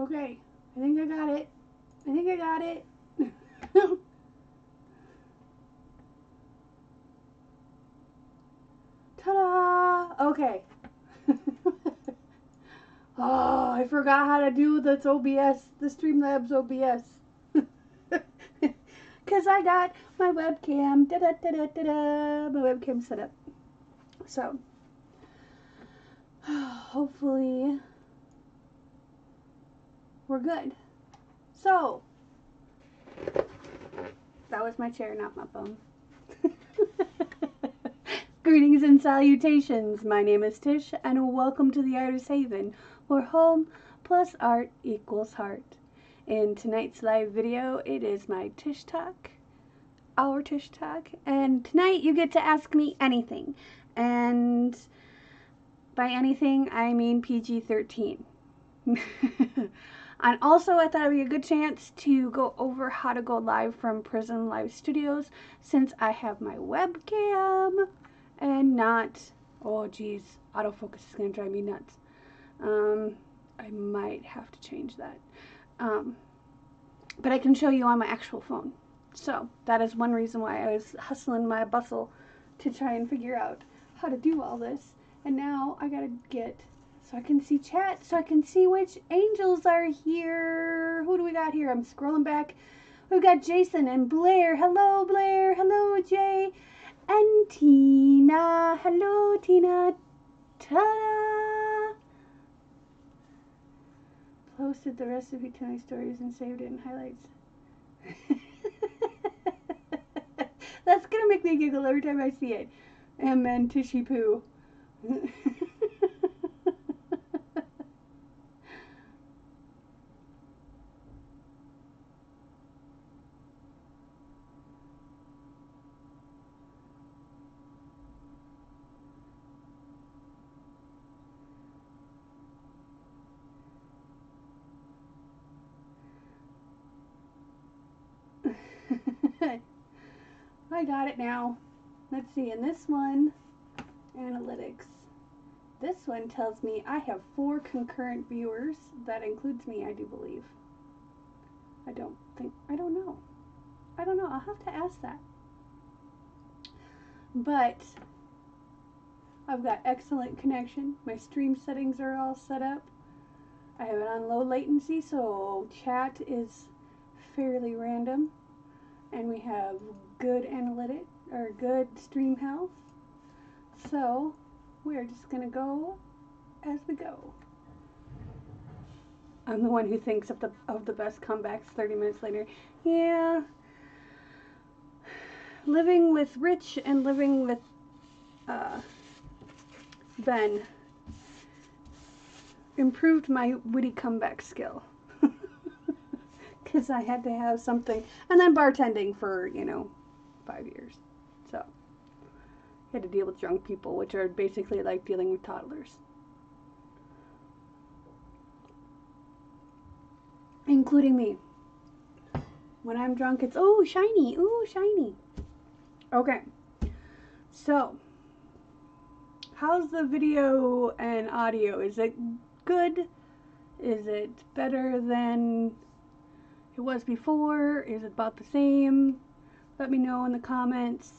Okay, I think I got it. I think I got it. Ta-da! Okay. Oh, I forgot how to do this OBS, the Streamlabs OBS. Because I got my webcam, my webcam set up. So, hopefully, we're good. So, that was my chair, not my bum. Greetings and salutations. My name is Tish, and welcome to the Artist Haven, where home plus art equals heart. In tonight's live video, it is my Tish Talk, our Tish Talk, and tonight you get to ask me anything. And by anything, I mean PG-13. And also, I thought it would be a good chance to go over how to go live from Prison Live Studios, since I have my webcam and not, oh geez, autofocus is going to drive me nuts. I might have to change that. But I can show you on my actual phone. So that is one reason why I was hustling my bustle to try and figure out how to do all this. And now I gotta get, so I can see chat, so I can see which angels are here. Who do we got here? I'm scrolling back. We've got Jason and Blair. Hello, Blair. Hello, Jay. And Tina. Hello, Tina. Ta-da! Posted the recipe to my stories and saved it in highlights. That's gonna make me giggle every time I see it. And then Tishy Poo. I got it now. Let's see, in this one, analytics. This one tells me I have 4 concurrent viewers. That includes me, I do believe. I don't know. I'll have to ask that. But I've got excellent connection. My stream settings are all set up. I have it on low latency, so chat is fairly random. And we have good analytic, or good stream health. So we're just gonna go as we go. I'm the one who thinks of the best comebacks 30 minutes later. Yeah. Living with Rich and living with Ben improved my witty comeback skill. Because I had to have something. And then bartending for, 5 years. So, I had to deal with drunk people, which are basically like dealing with toddlers. Including me. When I'm drunk, it's, oh, shiny, ooh, shiny. Okay. So, how's the video and audio? Is it good? Is it better than it was before? Is it about the same? Let me know in the comments.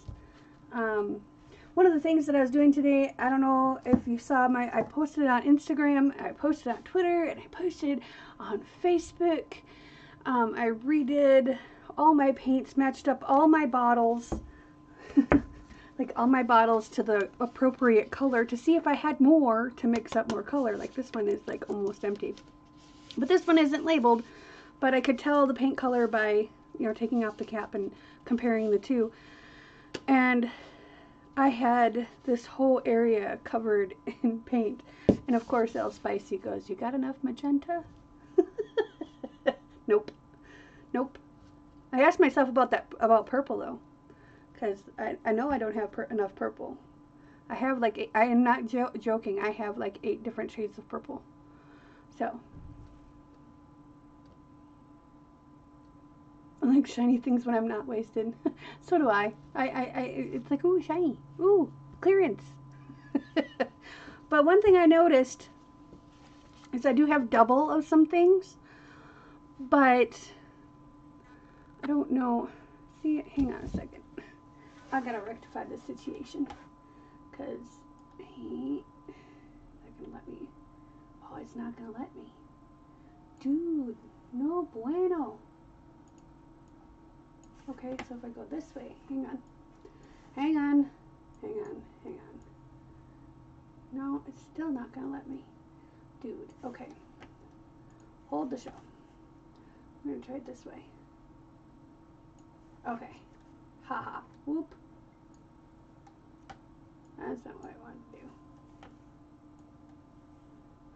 One of the things that I was doing today, I don't know if you saw I posted it on Instagram, I posted it on Twitter, and I posted on Facebook. I redid all my paints, matched up all my bottles, like all my bottles to the appropriate color to see if I had more to mix up more color. Like this one is like almost empty. But this one isn't labeled, but I could tell the paint color by, taking off the cap and comparing the two. And I had this whole area covered in paint. And of course, El Spicy goes, "You got enough magenta?" Nope. Nope. I asked myself about purple though. Because I know I don't have enough purple. I have like, I am not joking, I have like 8 different shades of purple. So. I like shiny things when I'm not wasted. So do I. It's like, ooh, shiny. Ooh, clearance. But one thing I noticed is I do have double of some things. but I don't know. See, hang on a second. I gotta rectify this situation, because he not gonna let me. Oh, it's not gonna let me. Dude, no bueno. Okay, so if I go this way, hang on. Hang on. Hang on. Hang on. No, it's still not gonna let me. Dude, okay. Hold the show. I'm gonna try it this way. Okay. Haha. Whoop. That's not what I wanted to do.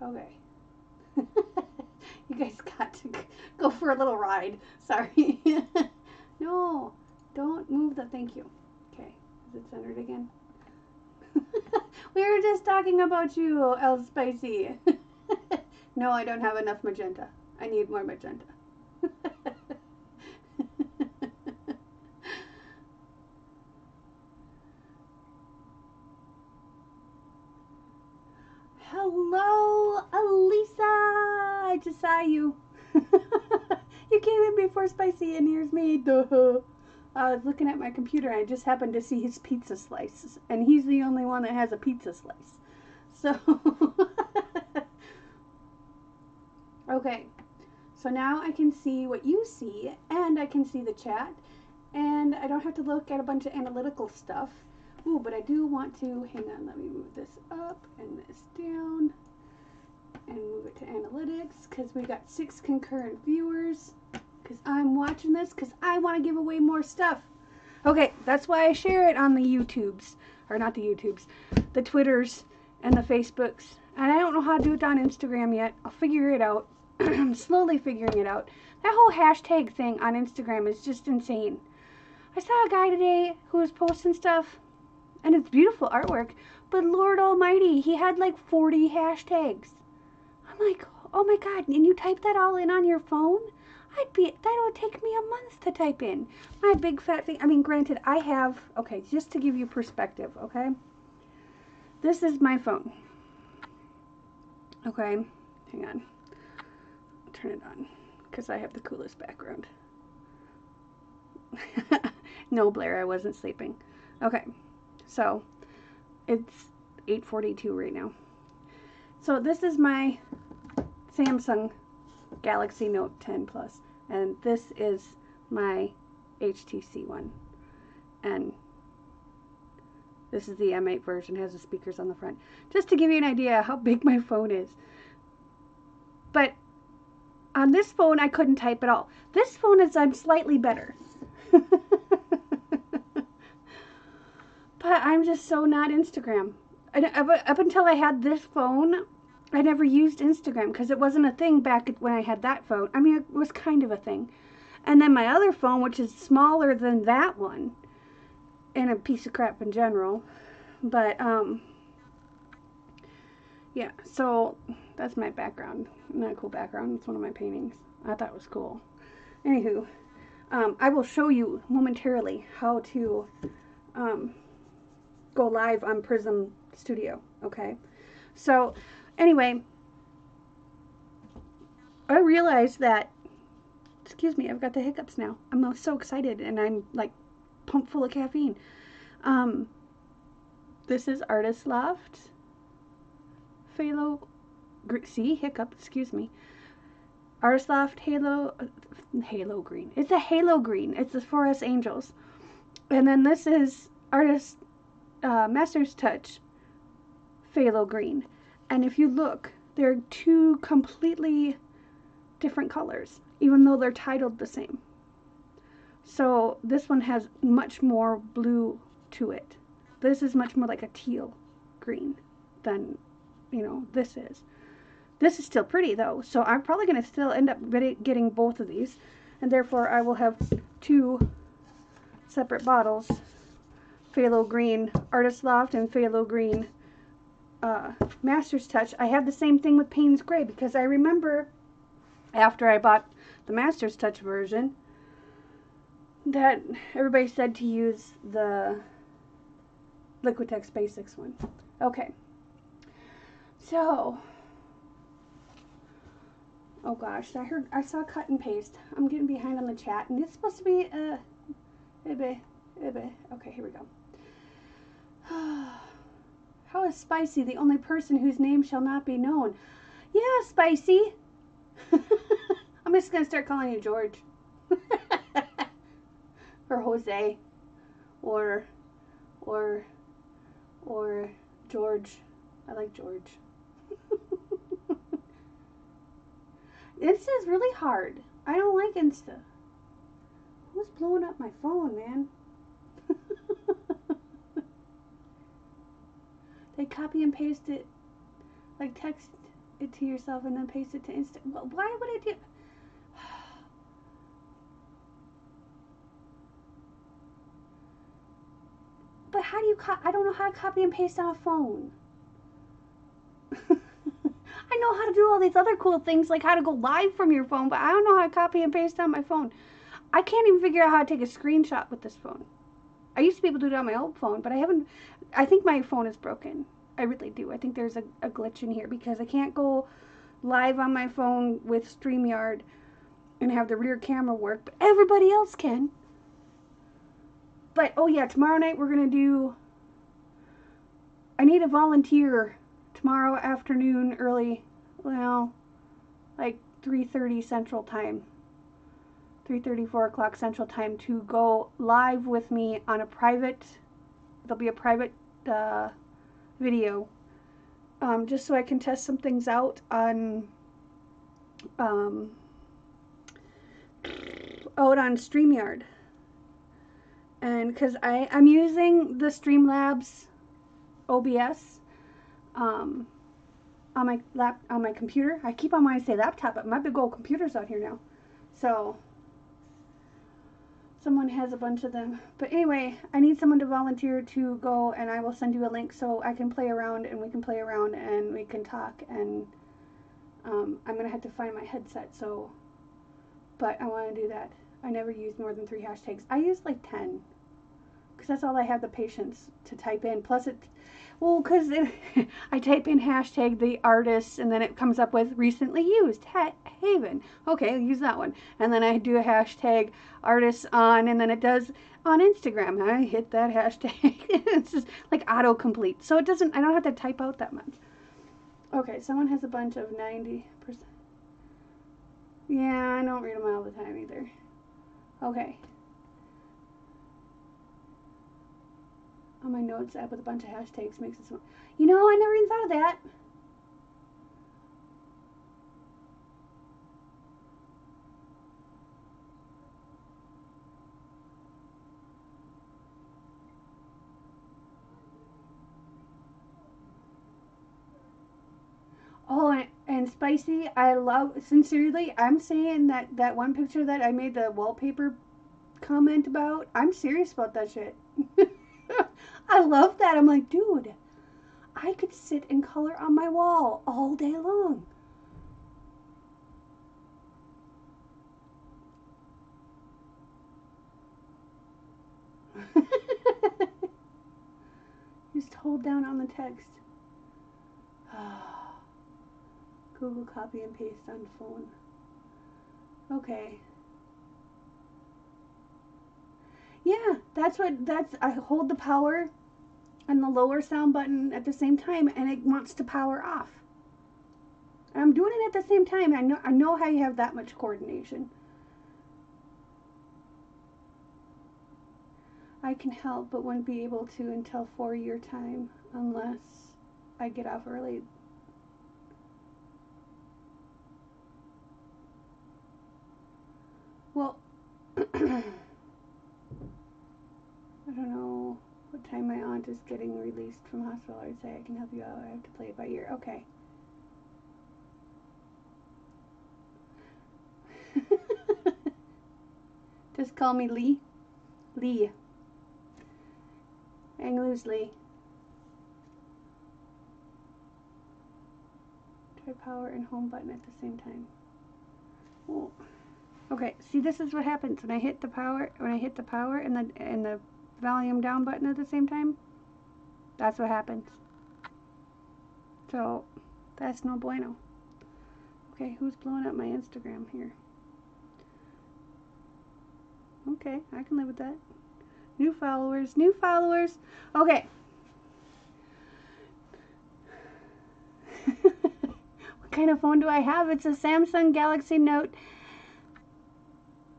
Okay. You guys got to go for a little ride. Sorry. No, don't move the thank you. Okay. Is it centered again? We were just talking about you, El Spicy. No, I don't have enough magenta. I need more magenta. Hello, Elisa. I just saw you. You came in before Spicy, and here's me. Duh. I was looking at my computer, and I just happened to see his pizza slice, and he's the only one that has a pizza slice. So, okay. So now I can see what you see, and I can see the chat, and I don't have to look at a bunch of analytical stuff. Ooh, but I do want to, hang on, let me move this up and this down, and move it to analytics, because we got 6 concurrent viewers, because I'm watching this, because I want to give away more stuff. Okay, that's why I share it on the YouTubes, or not the YouTubes, the Twitters and the Facebooks, and I don't know how to do it on Instagram yet. I'll figure it out. I'm slowly figuring it out. That whole hashtag thing on Instagram is just insane. I saw a guy today who was posting stuff, and it's beautiful artwork, but Lord Almighty, he had like 40 hashtags. I'm like, oh my God, and you type that all in on your phone? That would take me a month to type in. My big fat thing, I mean, granted, I have, okay, just to give you perspective, okay? This is my phone. Okay, hang on. Turn it on, because I have the coolest background. No, Blair, I wasn't sleeping. Okay, so it's 8:42 right now. So this is my Samsung Galaxy Note 10 Plus, and this is my HTC one, and this is the M8 version, has the speakers on the front, just to give you an idea how big my phone is. But on this phone I couldn't type at all. This phone is slightly better. But I'm just so not Instagram. Up until I had this phone, I never used Instagram because it wasn't a thing back when I had that phone. I mean, it was kind of a thing. And then my other phone, which is smaller than that one, and a piece of crap in general. But, yeah, so that's my background. Not a cool background. It's one of my paintings. I thought it was cool. Anywho, I will show you momentarily how to go live on Prism Studio, okay? So, anyway, I realized that, excuse me, I've got the hiccups now. I'm so excited, and I'm, like, pumped full of caffeine. This is Artist Loft. Phthalo, see, hiccup, excuse me. Artist Loft Halo Green. It's a Halo Green. It's the Forest Angels. And then this is Artist Master's Touch Phthalo Green. And if you look, they're 2 completely different colors, even though they're titled the same. So this one has much more blue to it. This is much more like a teal green than, you know, this is. This is still pretty though, so I'm probably going to still end up getting both of these, and therefore I will have 2 separate bottles. Phthalo Green Artist Loft and Phthalo Green Master's Touch. I have the same thing with Payne's Gray, because I remember after I bought the Master's Touch version that everybody said to use the Liquitex Basics one. Okay, so Oh gosh, I saw cut and paste. I'm getting behind on the chat, and it's supposed to be okay, here we go. How is Spicy the only person whose name shall not be known? Yeah, Spicy. I'm just gonna start calling you George. Or Jose. Or George. I like George. Insta is really hard. I don't like Insta. Who's blowing up my phone, man? They copy and paste it, like text it to yourself and then paste it to Insta. Why would I do? But how do you I don't know how to copy and paste on a phone. I know how to do all these other cool things, like how to go live from your phone, but I don't know how to copy and paste on my phone. I can't even figure out how to take a screenshot with this phone. I used to be able to do it on my old phone, but I haven't. I think my phone is broken. I really do. I think there's a glitch in here because I can't go live on my phone with StreamYard and have the rear camera work, but everybody else can. But, oh yeah, tomorrow night we're going to do, I need a volunteer tomorrow afternoon early, well, like 3:30 Central Time. 3:30, 4 o'clock Central Time to go live with me on a private, there'll be a private video, just so I can test some things out on, out on StreamYard. And because I'm using the Streamlabs OBS on my computer. I keep on wanting to say laptop, but my big old computer's out here now. So someone has a bunch of them. But anyway, I need someone to volunteer to go, and I will send you a link so I can play around, and we can play around, and we can talk. And I'm going to have to find my headset, so, but I want to do that. I never use more than 3 hashtags. I use like 10, because that's all I have the patience to type in. Plus it, well, because I type in hashtag the artist, and then it comes up with recently used, Haven. Okay, I'll use that one. And then I do a hashtag artists on, and then it does on Instagram. And I hit that hashtag. It's just like autocomplete. So it doesn't, I don't have to type out that much. Okay, someone has a bunch of 90%. Yeah, I don't read them all the time either. Okay. On my notes app with a bunch of hashtags makes it so. You know, I never even thought of that. Oh, and Spicy, I love, sincerely, I'm saying that one picture that I made the wallpaper comment about, I'm serious about that shit. I love that. I'm like, dude, I could sit and color on my wall all day long. Just hold down on the text. Google copy and paste on phone. Okay. Yeah, I hold the power and the lower sound button at the same time, and it wants to power off. And I'm doing it at the same time. I know how you have that much coordination. I can help, but wouldn't be able to until 4 your time, unless I get off early. Well, I don't know what time my aunt is getting released from hospital. I'd say I can help you out. I have to play it by ear. Okay. Just call me Lee. Lee. Hang loose, Lee. Try power and home button at the same time. Oh. Okay, see, this is what happens when I hit the power. When I hit the power and the volume down button at the same time. That's what happens. So that's no bueno. Okay, who's blowing up my Instagram here? Okay, I can live with that. New followers, new followers. Okay. What kind of phone do I have? It's a Samsung Galaxy Note,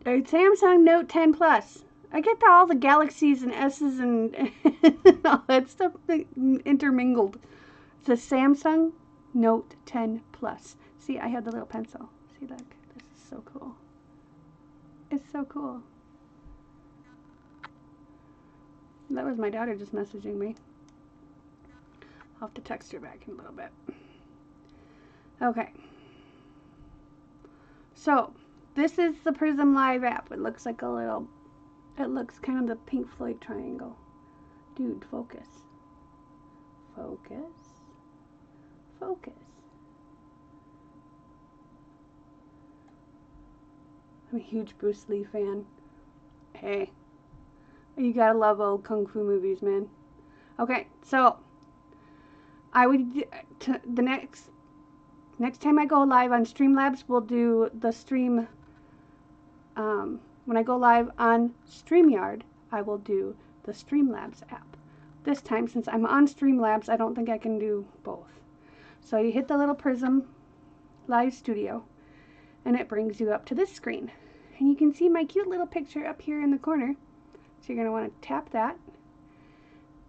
or Samsung Note 10 Plus. I get all the Galaxies and S's and all that stuff intermingled. It's a Samsung Note 10 Plus. See, I have the little pencil. See, look. This is so cool. It's so cool. That was my daughter just messaging me. I'll have to text her back in a little bit. Okay. So, this is the Prism Live app. It looks like a little, it looks kind of the Pink Floyd triangle. Dude, focus. Focus. Focus. I'm a huge Bruce Lee fan. Hey. You gotta love old kung fu movies, man. Okay, so I would the next time I go live on Streamlabs, we'll do the stream. When I go live on StreamYard, I will do the Streamlabs app. This time, since I'm on Streamlabs, I don't think I can do both. So you hit the little Prism Live Studio, and it brings you up to this screen, and you can see my cute little picture up here in the corner. So you're going to want to tap that,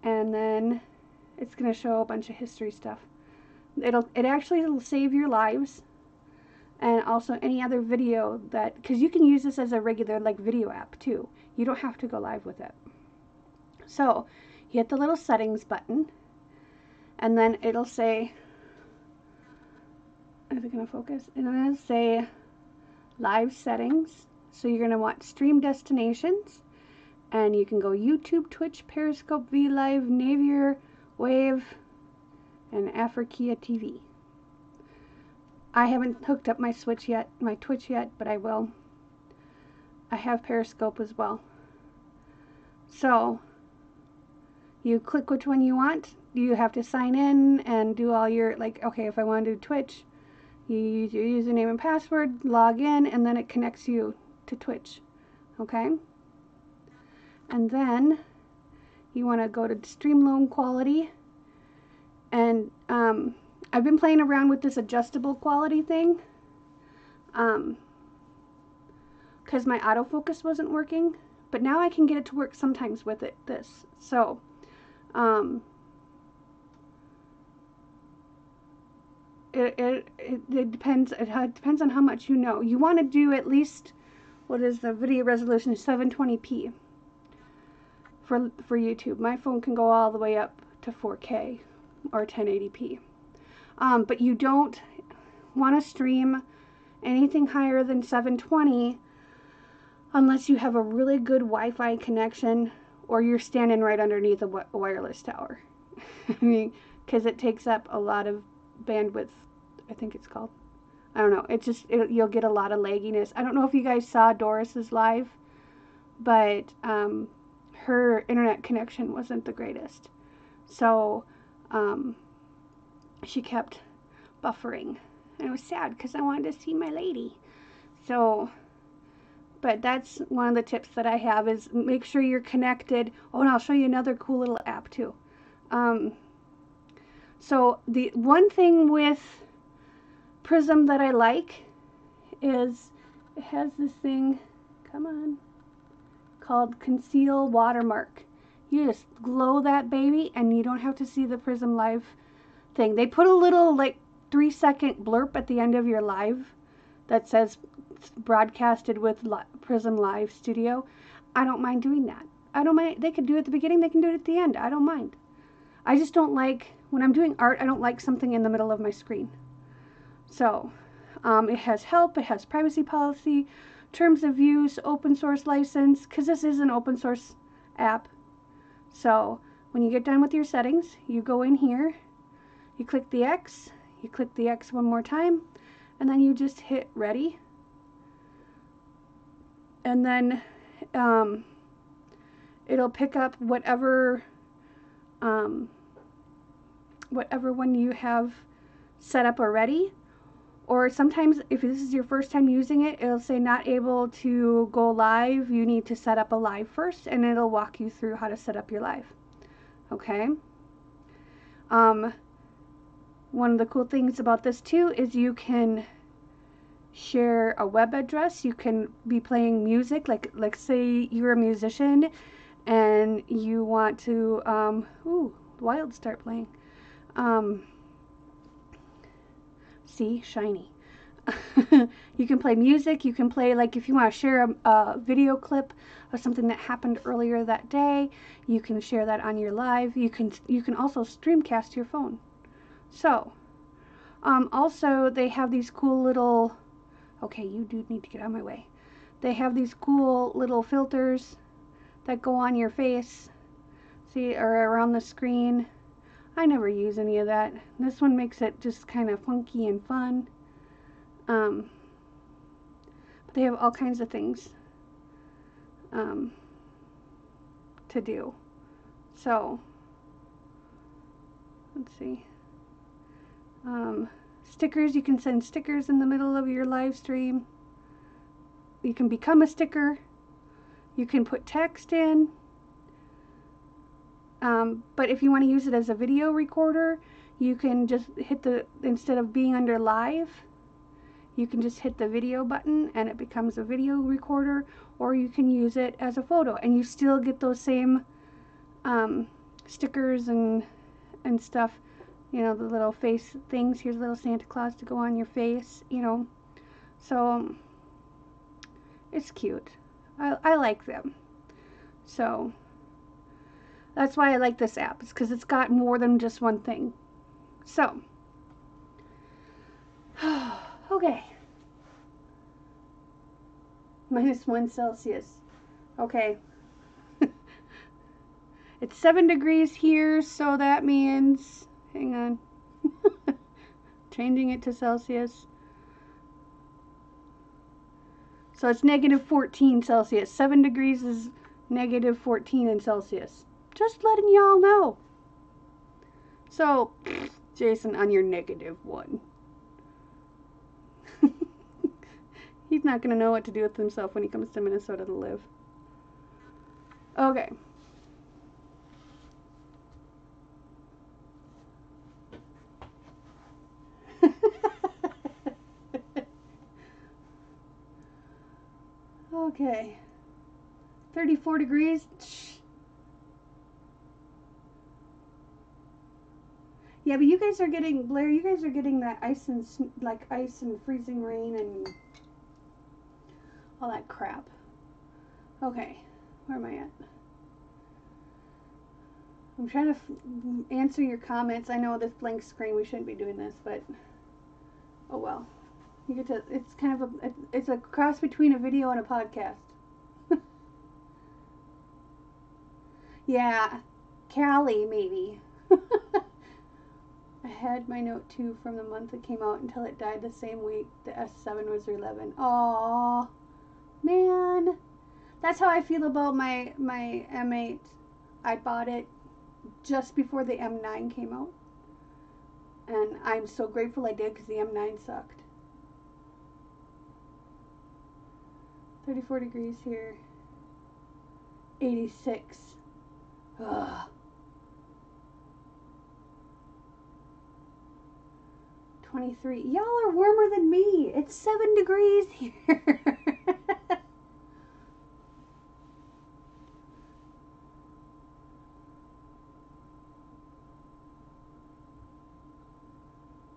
and then it's going to show a bunch of history stuff. It actually will save your lives, and also any other video that, because you can use this as a regular like video app too. You don't have to go live with it. So you hit the little settings button, and then it'll say, is it going to focus? And then it'll say live settings. So you're going to want stream destinations. And you can go YouTube, Twitch, Periscope, VLive, Navier, Wave, and Africa TV. I haven't hooked up my Twitch yet, but I will. I have Periscope as well. So, you click which one you want. You have to sign in and do all your, like, okay, if I want to do Twitch, you use your username and password, log in, and then it connects you to Twitch. Okay? And then you want to go to stream loan quality, and I've been playing around with this adjustable quality thing because my autofocus wasn't working, but now I can get it to work sometimes with this. So it depends. It depends on how much you know. You want to do at least, what is the video resolution? 720p. For YouTube. My phone can go all the way up to 4K or 1080p. But you don't want to stream anything higher than 720 unless you have a really good Wi-Fi connection or you're standing right underneath a wireless tower. I mean, because it takes up a lot of bandwidth, I think it's called. I don't know. It's just, you'll get a lot of lagginess. I don't know if you guys saw Doris's live, but her internet connection wasn't the greatest. So she kept buffering. And it was sad because I wanted to see my lady. So, but that's one of the tips that I have is make sure you're connected. Oh, and I'll show you another cool little app too. So the one thing with Prism that I like is it has this thing, come on, called Conceal Watermark. You just glow that baby and you don't have to see the Prism Live thing. They put a little like 3-second blurb at the end of your live that says broadcasted with Prism Live Studio. I don't mind doing that. I don't mind. They could do it at the beginning, they can do it at the end. I don't mind. I just don't like, when I'm doing art, I don't like something in the middle of my screen. So, it has help, it has privacy policy, terms of use, open source license, because this is an open source app. So, when you get done with your settings, you go in here, you click the X one more time, and then you just hit ready. And then it'll pick up whatever one you have set up already, Or sometimes if this is your first time using it, it'll say not able to go live. You need to set up a live first, and it'll walk you through how to set up your live. Okay. One of the cool things about this too is you can share a web address. You can be playing music, like say you're a musician and you want to ooh, wild start playing. See, shiny. You can play music. You can play, like, if you want to share a video clip of something that happened earlier that day, you can share that on your live. You can also streamcast your phone. So also they have these cool little, okay, you do need to get out of my way. They have these cool little filters that go on your face, see, or around the screen. I never use any of that. This one makes it just kind of funky and fun. But they have all kinds of things to do. So, let's see. Stickers, you can send stickers in the middle of your live stream. You can become a sticker. You can put text in. But if you want to use it as a video recorder, you can just hit the, instead of being under live, you can just hit the video button and it becomes a video recorder, or you can use it as a photo and you still get those same stickers and stuff, you know, the little face things. Here's a little Santa Claus to go on your face, you know. So it's cute. I like them. So that's why I like this app. It's because it's got more than just one thing. So, okay. -1 Celsius. Okay. It's 7 degrees here, so that means, hang on. Changing it to Celsius. So it's -14 Celsius. 7 degrees is -14 in Celsius. Just letting y'all know. So, Jason, on your -1. He's not going to know what to do with himself when he comes to Minnesota to live. Okay. Okay. 34 degrees. Yeah, but you guys are getting, Blair, you guys are getting that ice and, like, ice and freezing rain and all that crap. Okay, where am I at? I'm trying to answer your comments. I know this blank screen, we shouldn't be doing this, but oh well. You get to, it's kind of it's a cross between a video and a podcast. Yeah, Callie, maybe. I had my Note 2 from the month it came out until it died the same week the S7 was 11. Aww, man. That's how I feel about my M8. I bought it just before the M9 came out. And I'm so grateful I did because the M9 sucked. 34 degrees here. 86. Ugh. 23. Y'all are warmer than me. It's 7 degrees here.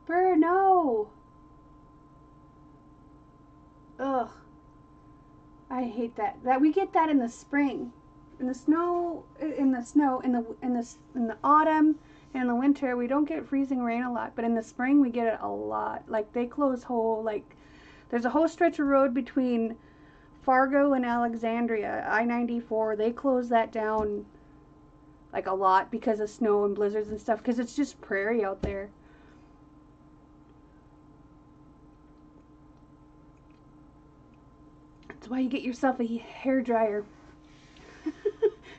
Brr, no. Ugh. I hate that. We get that in the spring. In the autumn and in the winter, we don't get freezing rain a lot, but in the spring we get it a lot. Like, they close whole, like, there's a whole stretch of road between Fargo and Alexandria, I-94. They close that down, like, a lot because of snow and blizzards and stuff, because it's just prairie out there. That's why you get yourself a hair dryer.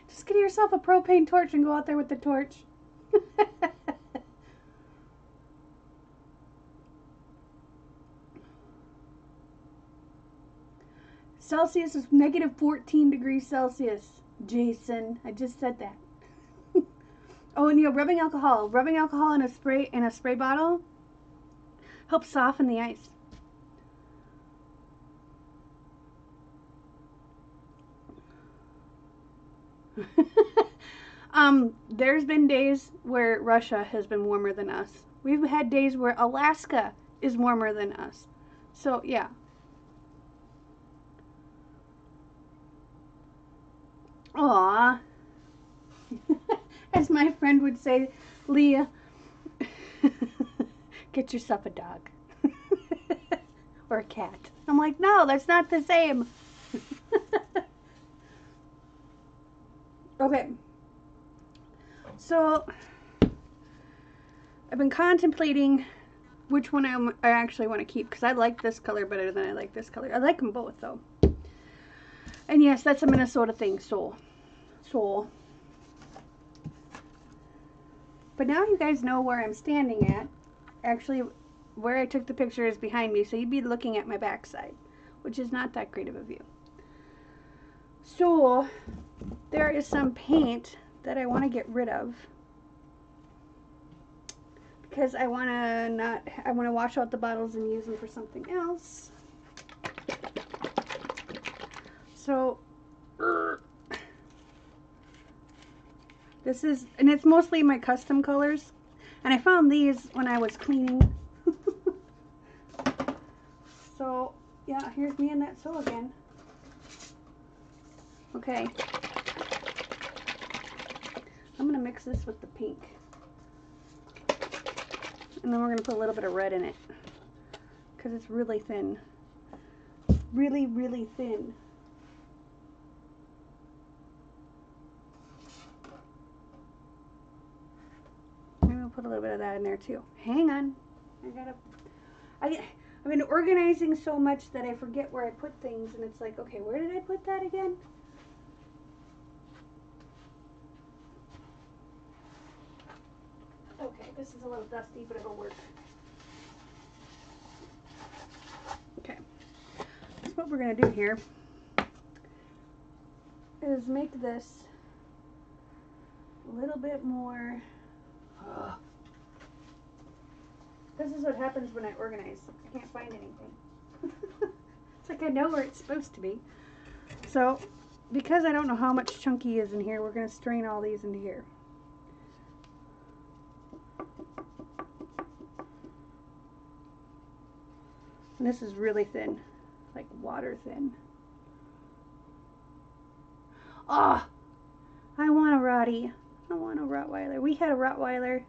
Just get yourself a propane torch and go out there with the torch. Celsius is negative 14 degrees Celsius. Jason, I just said that. Oh, and rubbing alcohol. Rubbing alcohol in a spray bottle helps soften the ice. There's been days where Russia has been warmer than us. We've had days where Alaska is warmer than us. So, yeah. Aww. As my friend would say, Leah, get yourself a dog. Or a cat. I'm like, no, that's not the same. Okay. So, I've been contemplating which one I actually want to keep, because I like this color better than I like this color. I like them both, though. And yes, that's a Minnesota thing, Soul. But now you guys know where I'm standing at. Actually, where I took the picture is behind me, so you'd be looking at my backside, which is not that great of a view. So, there is some paint that I want to get rid of, because I want to wash out the bottles and use them for something else. So, this is, and it's mostly my custom colors, and I found these when I was cleaning. So, yeah, here's me and that sew again. Okay. I'm going to mix this with the pink. And then we're going to put a little bit of red in it, because it's really thin. Really, really thin. Maybe we'll put a little bit of that in there too. Hang on. I've been organizing so much that I forget where I put things, and it's like, okay, where did I put that again? Okay, this is a little dusty, but it'll work. Okay, so what we're going to do here is make this a little bit more... This is what happens when I organize. I can't find anything. It's like I know where it's supposed to be. So, because I don't know how much chunky is in here, we're going to strain all these into here. And this is really thin, like water thin. Ah, I want a Rottie. I want a Rottweiler. We had a Rottweiler.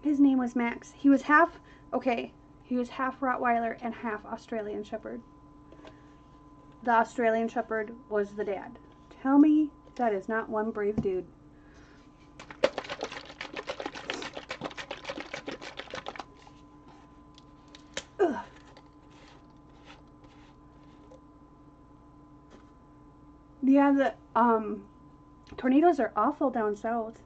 His name was Max. He was half, okay, he was half Rottweiler and half Australian Shepherd. The Australian Shepherd was the dad. Tell me that is not one brave dude. Ugh. Yeah, the tornadoes are awful down south.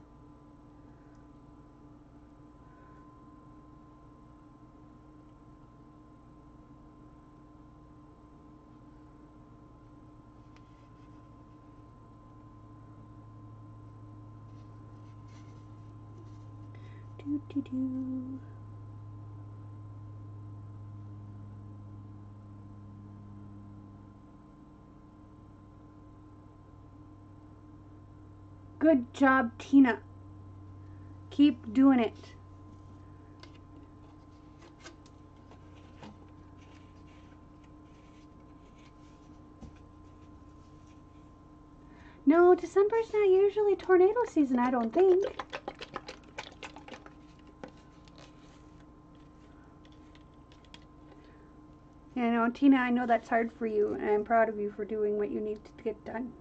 Do. Good job, Tina. Keep doing it. No, December's not usually tornado season, I don't think. You know, Tina, I know that's hard for you, and I'm proud of you for doing what you need to get done.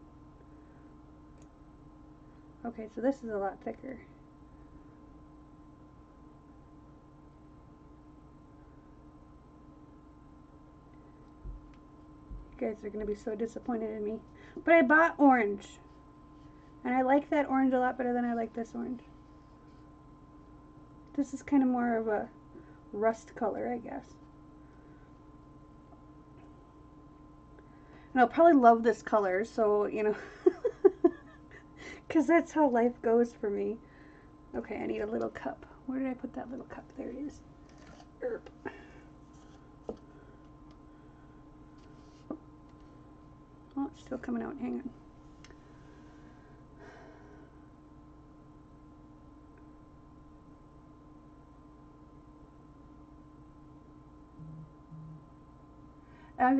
Okay, so this is a lot thicker. You guys are going to be so disappointed in me. But I bought orange. And I like that orange a lot better than I like this orange. This is kind of more of a rust color, I guess. And I'll probably love this color, so, you know, because that's how life goes for me. Okay, I need a little cup. Where did I put that little cup? There it is. Erp. Oh, it's still coming out. Hang on.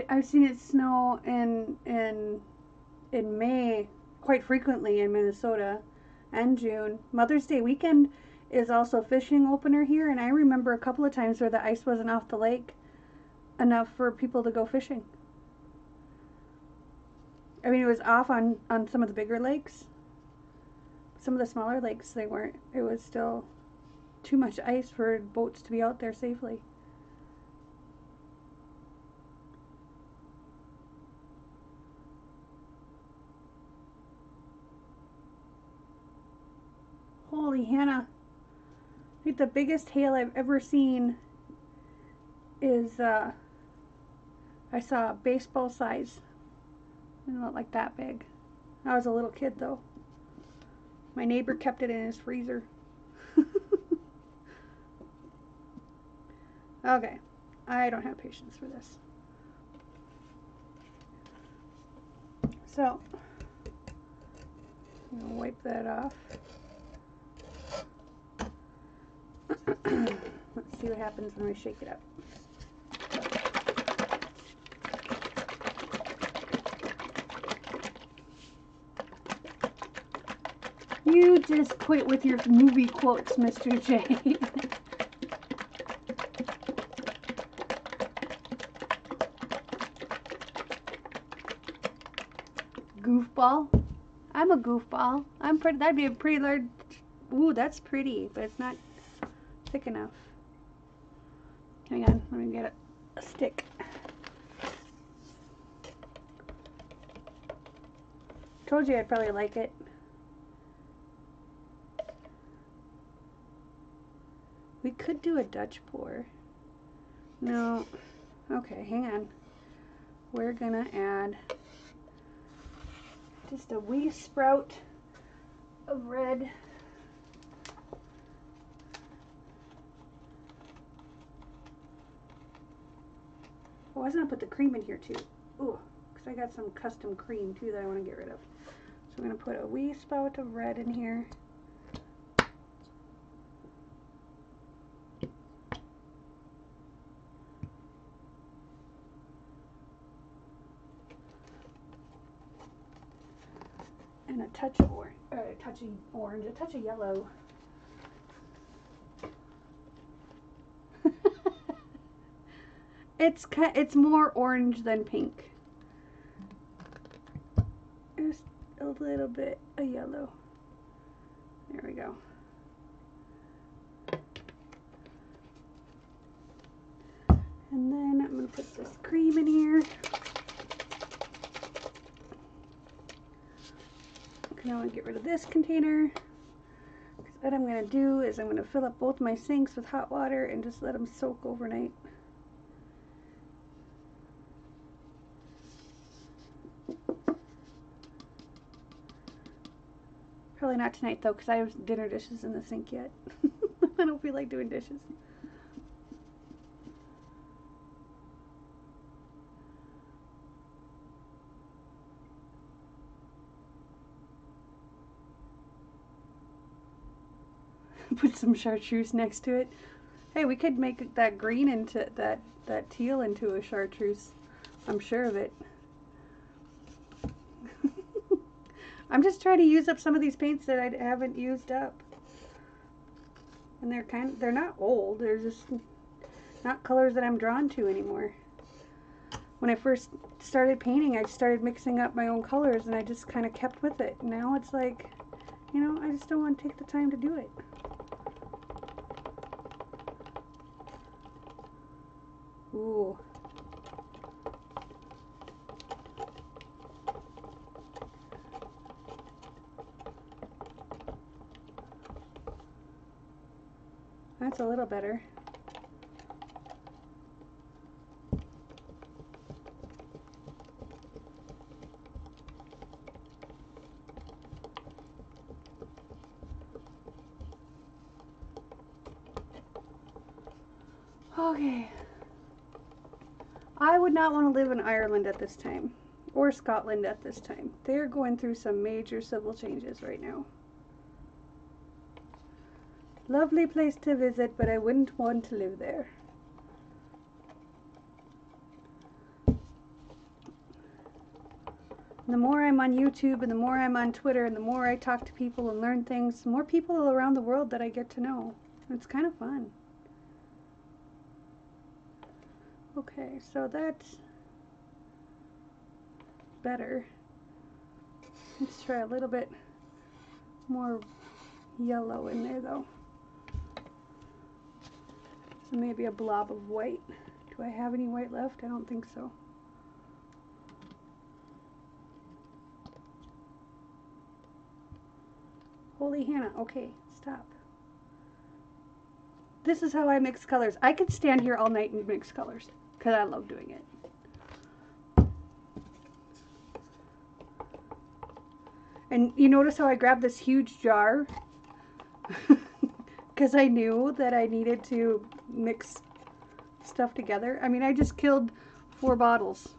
I've seen it snow in May quite frequently in Minnesota, and June. Mother's Day weekend is also fishing opener here, and I remember a couple of times where the ice wasn't off the lake enough for people to go fishing. I mean, it was off on some of the bigger lakes. Some of the smaller lakes, they weren't. It was still too much ice for boats to be out there safely. Holy Hannah. I think the biggest hail I've ever seen is, I saw a baseball size. It didn't look like that big. I was a little kid though. My neighbor kept it in his freezer. Okay, I don't have patience for this. So, I'm gonna wipe that off. Let's see what happens when we shake it up. You just quit with your movie quotes, Mr. J. Goofball. I'm a goofball. I'm pretty. That'd be a pretty large. Ooh, that's pretty, but it's not thick enough. Hang on, let me get a stick. Told you I'd probably like it. We could do a Dutch pour. No. Okay, hang on. We're gonna add just a wee sprout of red. Oh, I was gonna put the cream in here too. Ooh, because I got some custom cream too that I want to get rid of. So I'm gonna put a wee spout of red in here. And a touch of orange, a touch of yellow. It's more orange than pink. Just a little bit of yellow. There we go. And then I'm going to put this cream in here. Okay, now I'm going to get rid of this container. What I'm going to do is I'm going to fill up both my sinks with hot water and just let them soak overnight. Probably not tonight though, because I have dinner dishes in the sink yet. I don't feel like doing dishes. Put some chartreuse next to it. Hey, we could make that green into that teal into a chartreuse. I'm sure of it. I'm just trying to use up some of these paints that I haven't used up. And they're not old, they're just not colors that I'm drawn to anymore. When I first started painting, I started mixing up my own colors and I just kind of kept with it. Now it's like, you know, I just don't want to take the time to do it. Ooh. That's a little better. Okay. I would not want to live in Ireland at this time, or Scotland at this time. They're going through some major civil changes right now. Lovely place to visit, but I wouldn't want to live there. The more I'm on YouTube and the more I'm on Twitter and the more I talk to people and learn things, the more people around the world that I get to know. It's kind of fun. Okay, so that's better. Let's try a little bit more yellow in there though. So maybe a blob of white. Do I have any white left? I don't think so. Holy Hannah, okay, stop. This is how I mix colors. I could stand here all night and mix colors because I love doing it. And you notice how I grabbed this huge jar? Because I knew that I needed to mix stuff together. I mean, I just killed 4 bottles.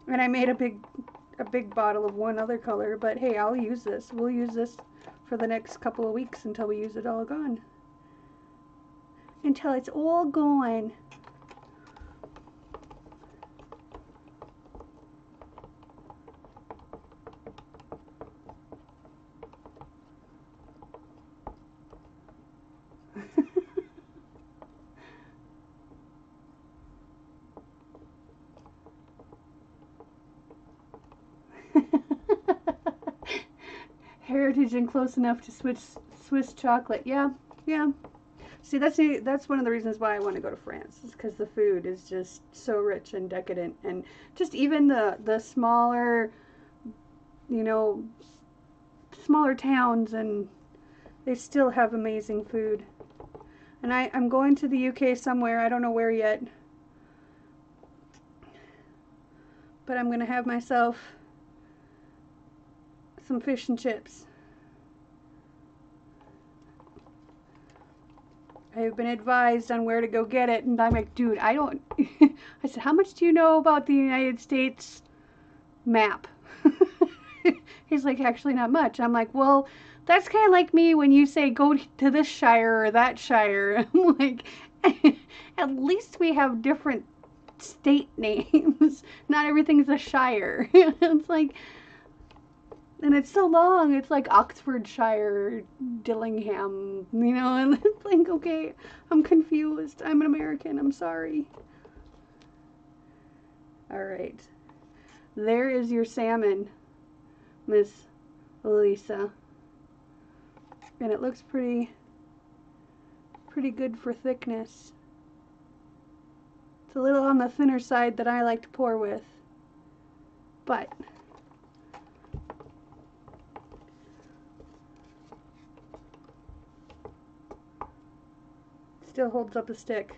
And I made a big bottle of one other color, but hey, I'll use this. We'll use this for the next couple of weeks until we use it all gone. Until it's all gone. Heritage and close enough to Swiss chocolate. Yeah, yeah. See, that's one of the reasons why I want to go to France, is because the food is just so rich and decadent, and just even the smaller, you know, smaller towns, and they still have amazing food. And I'm going to the UK somewhere, I don't know where yet, but I'm going to have myself some fish and chips. I've been advised on where to go get it, and I'm like, dude, I don't. I said, how much do you know about the United States map? He's like, actually not much. I'm like, well, that's kind of like me when you say go to this shire or that shire. I'm like, at least we have different state names. Not everything's a shire. It's like, and it's so long. It's like Oxfordshire, Dillingham, you know, and it's like, okay, I'm confused. I'm an American. I'm sorry. All right. There is your salmon, Miss Lisa. And it looks pretty good for thickness. It's a little on the thinner side that I like to pour with, but still holds up a stick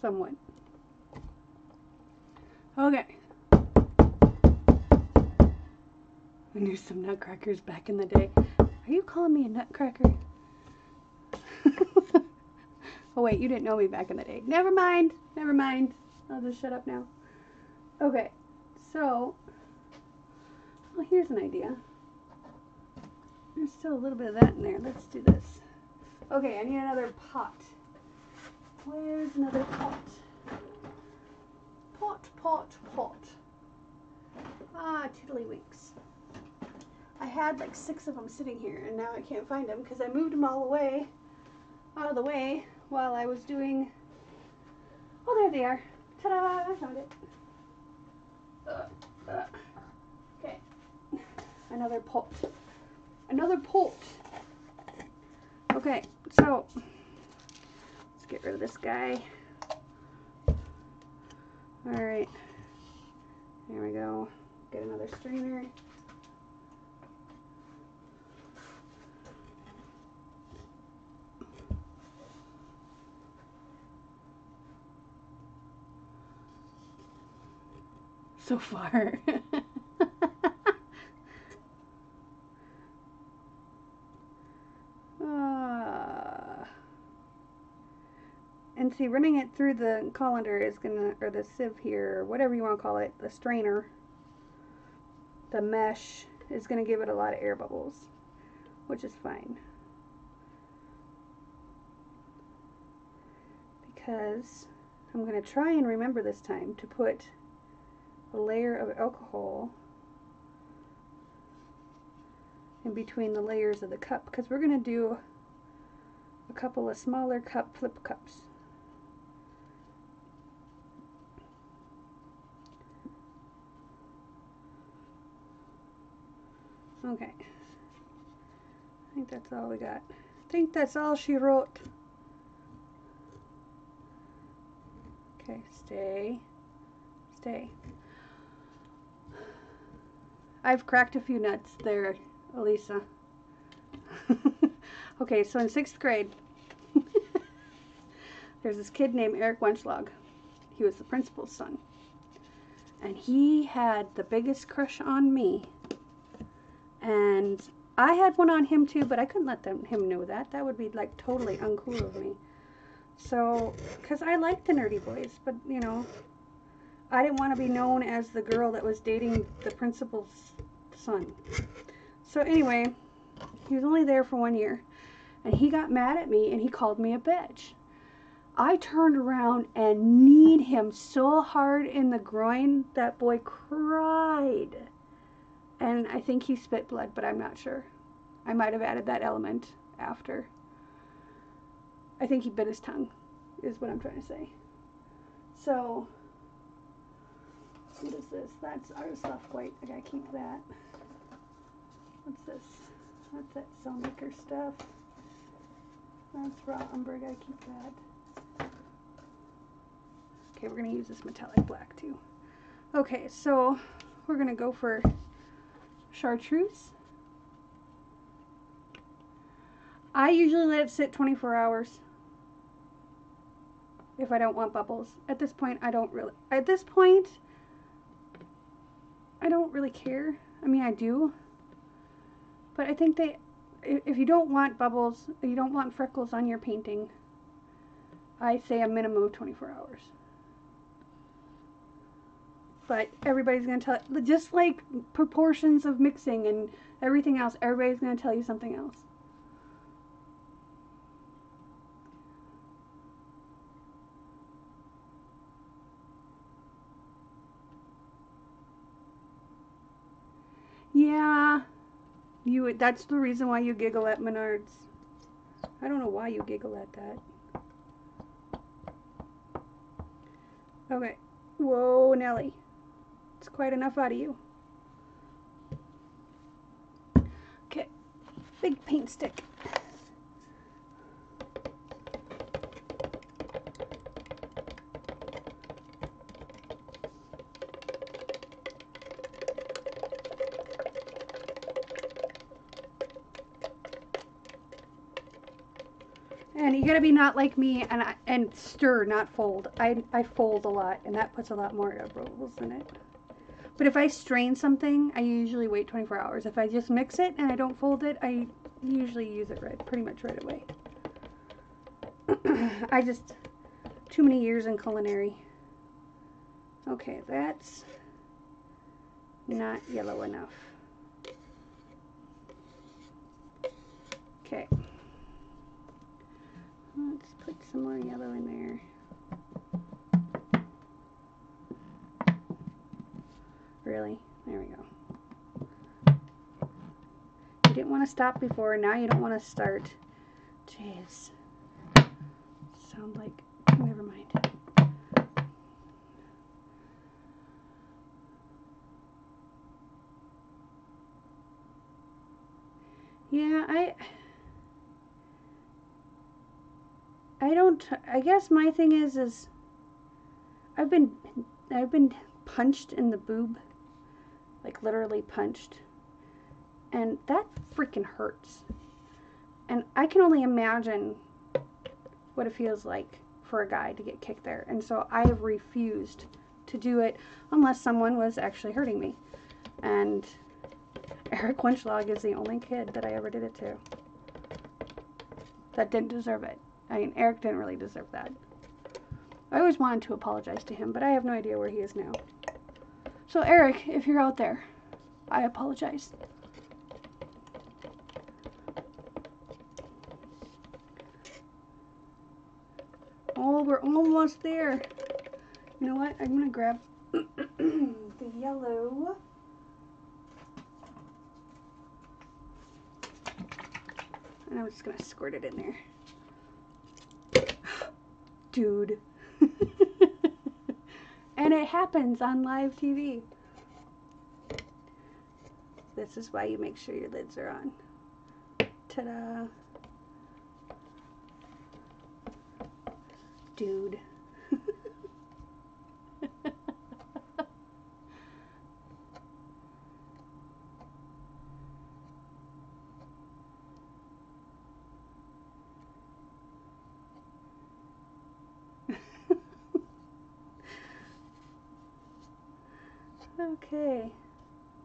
somewhat. Okay. I knew some nutcrackers back in the day. Are you calling me a nutcracker? Oh wait, you didn't know me back in the day. Never mind. Never mind. I'll just shut up now. Okay. So, well, here's an idea. There's still a little bit of that in there. Let's do this. Okay, I need another pot. Where's another pot? Pot. Ah, tiddlywinks. I had like 6 of them sitting here, and now I can't find them because I moved them all away, out of the way, while I was doing... Oh, there they are. Ta-da! I found it. Okay. Another pot. Another pot. Okay, so let's get rid of this guy. Alright. There we go. Get another strainer. So far. And see, running it through the colander is gonna, or the sieve here, or whatever you want to call it, the strainer, the mesh, is gonna give it a lot of air bubbles, which is fine. Because I'm gonna try and remember this time to put a layer of alcohol in between the layers of the cup, because we're gonna do a couple of smaller cup flip cups. Okay, I think that's all we got. I think that's all she wrote. Okay, stay. I've cracked a few nuts there, Elisa. Okay, so in 6th grade, there's this kid named Eric Wenchlog. He was the principal's son. And he had the biggest crush on me. And I had one on him too, but I couldn't let him know that. That would be like totally uncool of me. So, because I liked the nerdy boys, but you know, I didn't want to be known as the girl that was dating the principal's son. So anyway, he was only there for 1 year. And he got mad at me and he called me a bitch. I turned around and kneed him so hard in the groin, that boy cried. And I think he spit blood, but I'm not sure. I might have added that element after. I think he bit his tongue, is what I'm trying to say. So, what is this? That's our soft white. I gotta keep that. What's this? That's that cellmaker stuff. That's raw umber. I gotta keep that. Okay, we're gonna use this metallic black too. Okay, so we're gonna go for chartreuse. I usually let it sit 24 hours if I don't want bubbles. At this point, I don't really care. I mean, I do. But I think if you don't want bubbles, you don't want freckles on your painting, I say a minimum of 24 hours. But everybody's going to tell, just like proportions of mixing and everything else, everybody's going to tell you something else. Yeah, that's the reason why you giggle at Menards. I don't know why you giggle at that. Okay. Whoa, Nelly. It's quite enough out of you. Okay. Big paint stick. And you gotta be not like me and stir, not fold. I fold a lot, and that puts a lot more air bubbles in it. But if I strain something, I usually wait 24 hours. If I just mix it and I don't fold it, I usually use it pretty much right away. Too many years in culinary. Okay, that's not yellow enough. Okay. Let's put some more yellow in there. Really? There we go. You didn't want to stop before, now you don't want to start. Jeez. Sound like, never mind. Yeah, I guess my thing is I've been punched in the boob, like literally punched, and that freaking hurts. And I can only imagine what it feels like for a guy to get kicked there. And so I have refused to do it unless someone was actually hurting me. And Eric Wenchlog is the only kid that I ever did it to that didn't deserve it. I mean, Eric didn't really deserve that. I always wanted to apologize to him, but I have no idea where he is now. So Eric, if you're out there, I apologize. Oh, we're almost there. You know what? I'm gonna grab the yellow. And I'm just gonna squirt it in there. Dude. And it happens on live TV. This is why you make sure your lids are on. Ta-da. Dude. Okay,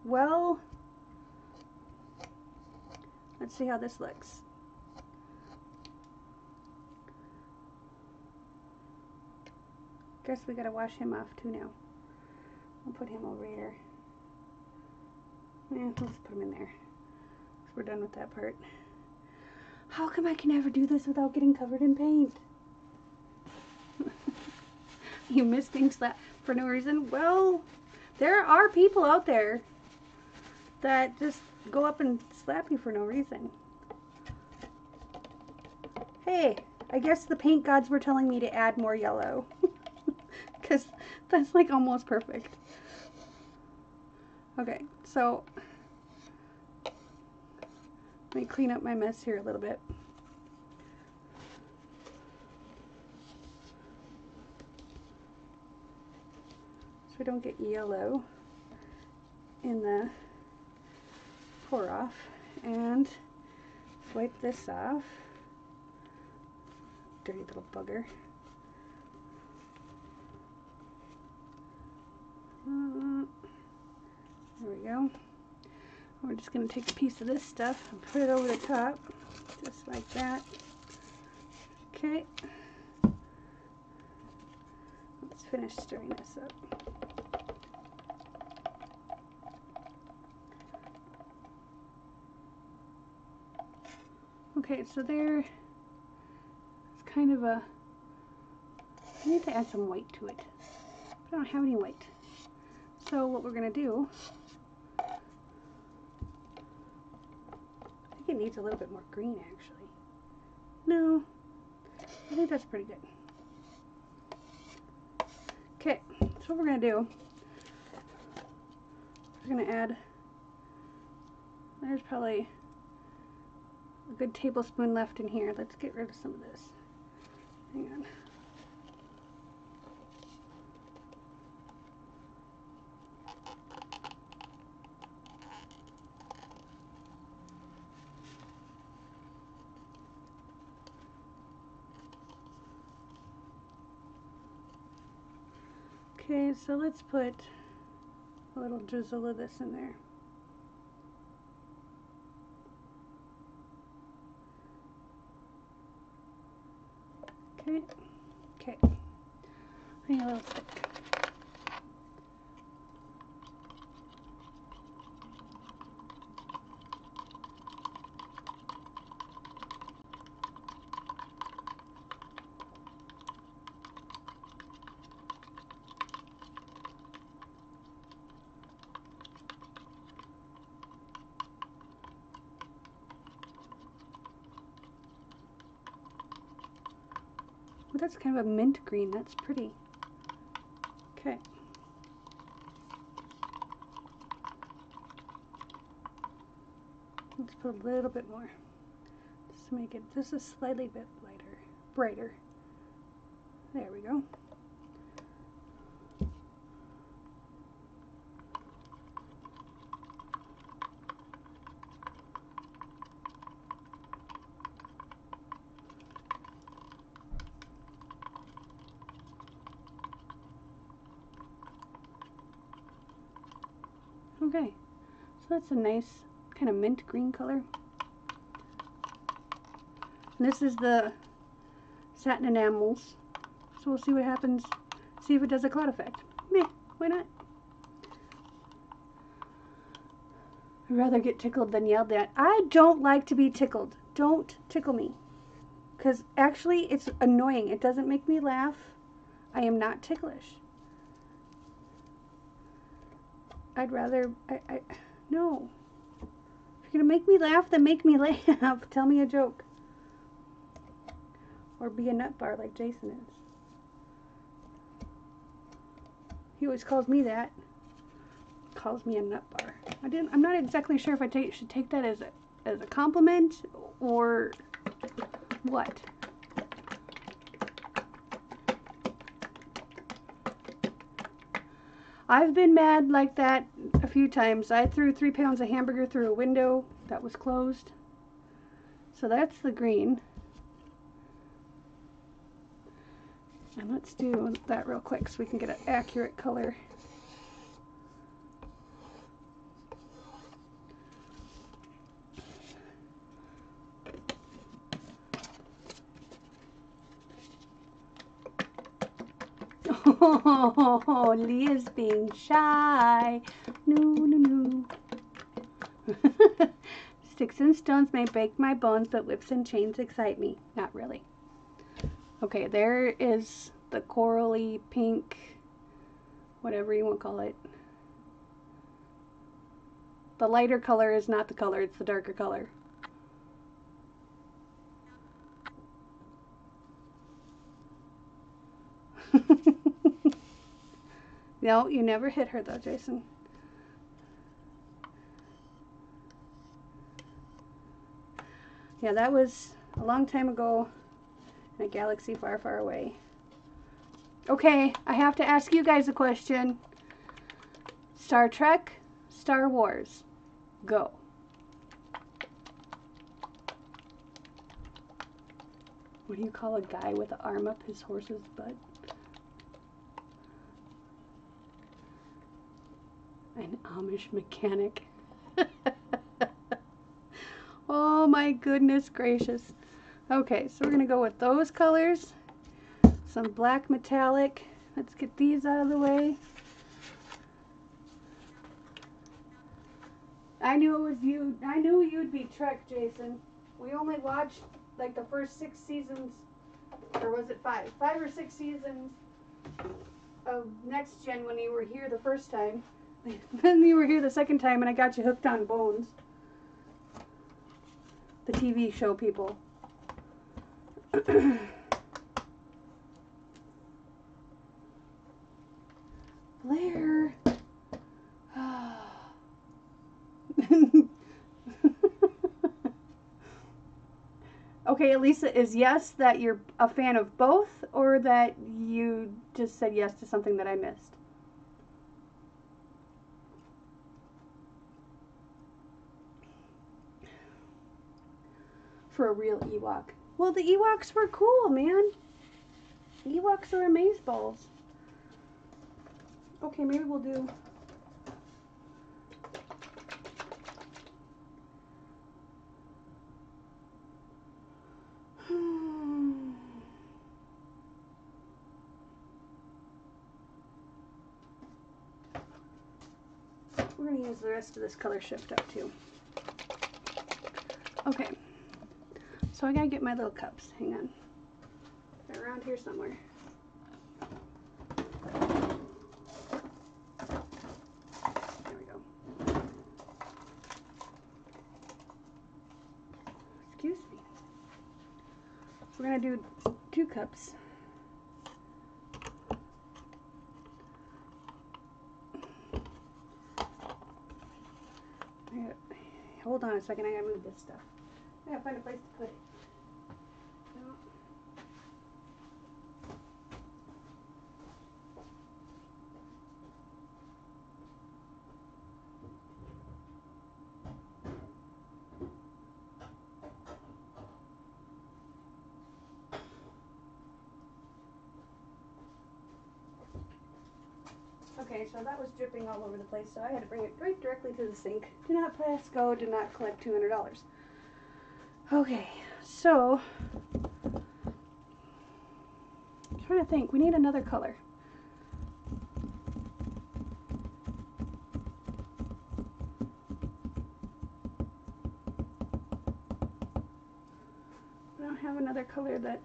well, let's see how this looks. Guess we gotta wash him off too now. I'll put him over here. Yeah, let's put him in there. So we're done with that part. How come I can never do this without getting covered in paint? You miss being slapped for no reason? Well, there are people out there that just go up and slap you for no reason. Hey, I guess the paint gods were telling me to add more yellow. Because that's like almost perfect. Okay, so let me clean up my mess here a little bit. So we don't get yellow in the pour off, and wipe this off. Dirty little bugger. There we go. We're just going to take a piece of this stuff and put it over the top, just like that. Okay. Let's finish stirring this up. Okay, so there, it's kind of a, I need to add some white to it. I don't have any white. So what we're going to do, I think it needs a little bit more green actually. No, I think that's pretty good. Okay, so what we're going to do, we're going to add, there's probably a good tablespoon left in here. Let's get rid of some of this. Hang on. Okay, so let's put a little drizzle of this in there. Okay, okay, I need a little thick. Well, that's kind of a mint green. That's pretty. Okay. Let's put a little bit more, just to make it just a slightly bit lighter, brighter. There we go. Okay, so that's a nice kind of mint green color. And this is the satin enamels, So we'll see what happens. See if it does a cloud effect. Meh, why not? I'd rather get tickled than yelled at. I don't like to be tickled. Don't tickle me. Because actually it's annoying. It doesn't make me laugh. I am not ticklish. I'd rather, no. If you're going to make me laugh, then make me laugh. Tell me a joke. Or be a nut bar like Jason is. He always calls me that. Calls me a nut bar. I'm not exactly sure if I should take that as a compliment or what. I've been mad like that a few times. I threw 3 pounds of hamburger through a window that was closed. So that's the green. And let's do that real quick so we can get an accurate color. Oh, Leah's being shy. No. Sticks and stones may break my bones, but whips and chains excite me. Not really. Okay, there is the corally pink, whatever you want to call it. The lighter color is not the color, it's the darker color. No, you never hit her though, Jason. Yeah, that was a long time ago in a galaxy far, far away. Okay, I have to ask you guys a question. Star Trek, Star Wars, go. What do you call a guy with an arm up his horse's butt? An Amish mechanic. Oh my goodness gracious. Okay, so we're going to go with those colors. Some black metallic. Let's get these out of the way. I knew it was you. I knew you'd be Trek, Jason. We only watched like the first 6 seasons, or was it 5? 5 or 6 seasons of Next Gen when you were here the first time. Then you were here the second time and I got you hooked on Bones. The TV show people. Blair. Okay, Elisa, is yes that you're a fan of both, or that you just said yes to something that I missed? For a real Ewok. Well, the Ewoks were cool, man. Ewoks are amazeballs. Okay, maybe we'll do... We're going to use the rest of this color shift up too. Okay. So I gotta get my little cups. Hang on. They're around here somewhere. There we go. Excuse me. We're gonna do 2 cups. Hold on a second, I gotta move this stuff. I gotta find a place to put it. Okay, so that was dripping all over the place, so I had to bring it right directly to the sink. Do not press go, do not collect $200. Okay, so trying to think. We need another color. I don't have another color that...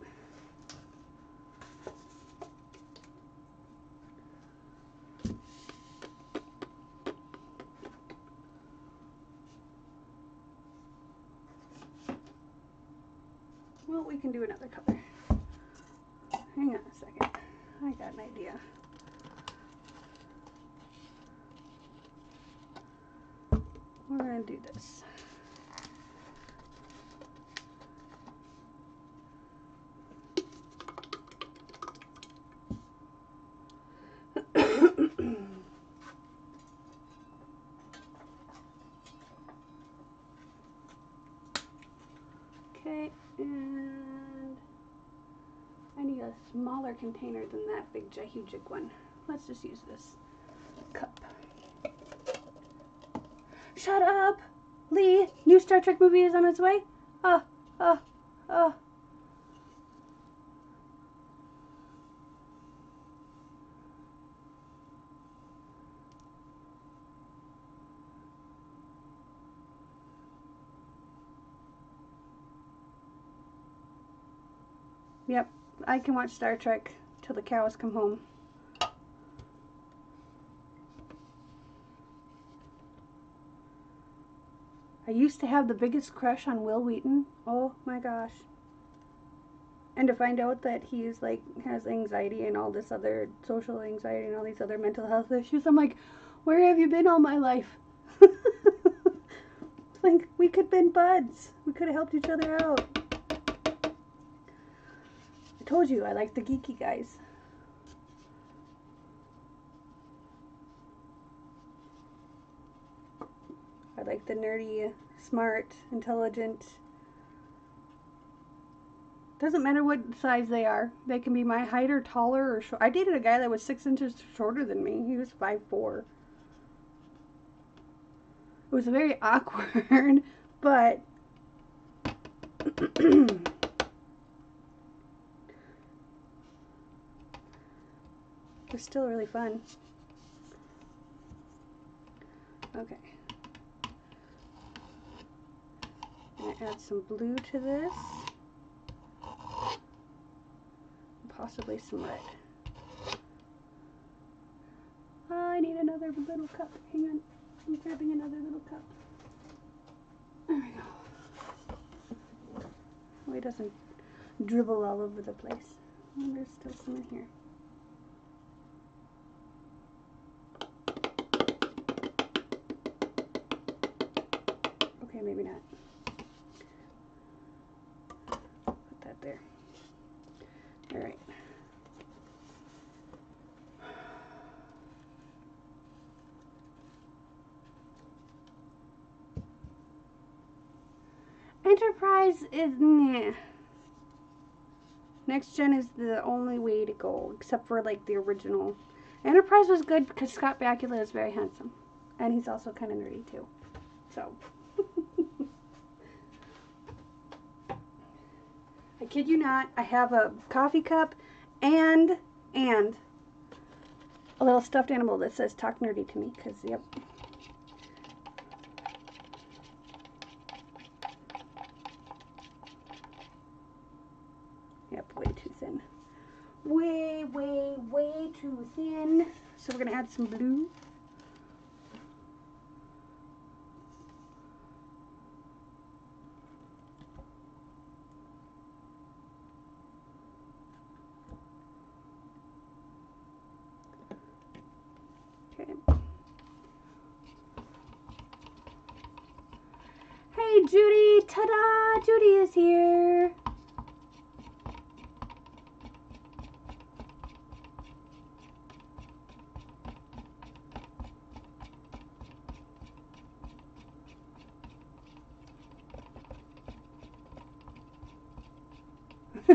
Well, we can do another color. Hang on a second. I got an idea. We're going to do this. Okay, and I need a smaller container than that big gigantic one. Let's just use this cup. Shut up! Lee, new Star Trek movie is on its way. Yep, I can watch Star Trek till the cows come home. I used to have the biggest crush on Will Wheaton. Oh my gosh. And to find out that he's like has anxiety and all this other social anxiety and all these other mental health issues, I'm like, where have you been all my life? Like, we could have been buds. We could have helped each other out. I told you I like the geeky guys. I like the nerdy, smart, intelligent. Doesn't matter what size they are. They can be my height or taller or short. I dated a guy that was 6 inches shorter than me. He was 5'4". It was very awkward, but it was still really fun. Okay. I'm gonna add some blue to this. Possibly some red. I need another little cup. Hang on. I'm grabbing another little cup. There we go. Oh, it doesn't dribble all over the place. Oh, there's still some in here. Okay, maybe not. Put that there. All right. Enterprise is meh. Next Gen is the only way to go, except for like the original. Enterprise was good because Scott Bakula is very handsome, and he's also kind of nerdy too. So, I kid you not, I have a coffee cup and a little stuffed animal that says "Talk Nerdy to Me," because yep. Yep, way too thin. Way, way, way too thin. So we're going to add some blue. Okay. Hey, Judy! Ta-da! Judy is here!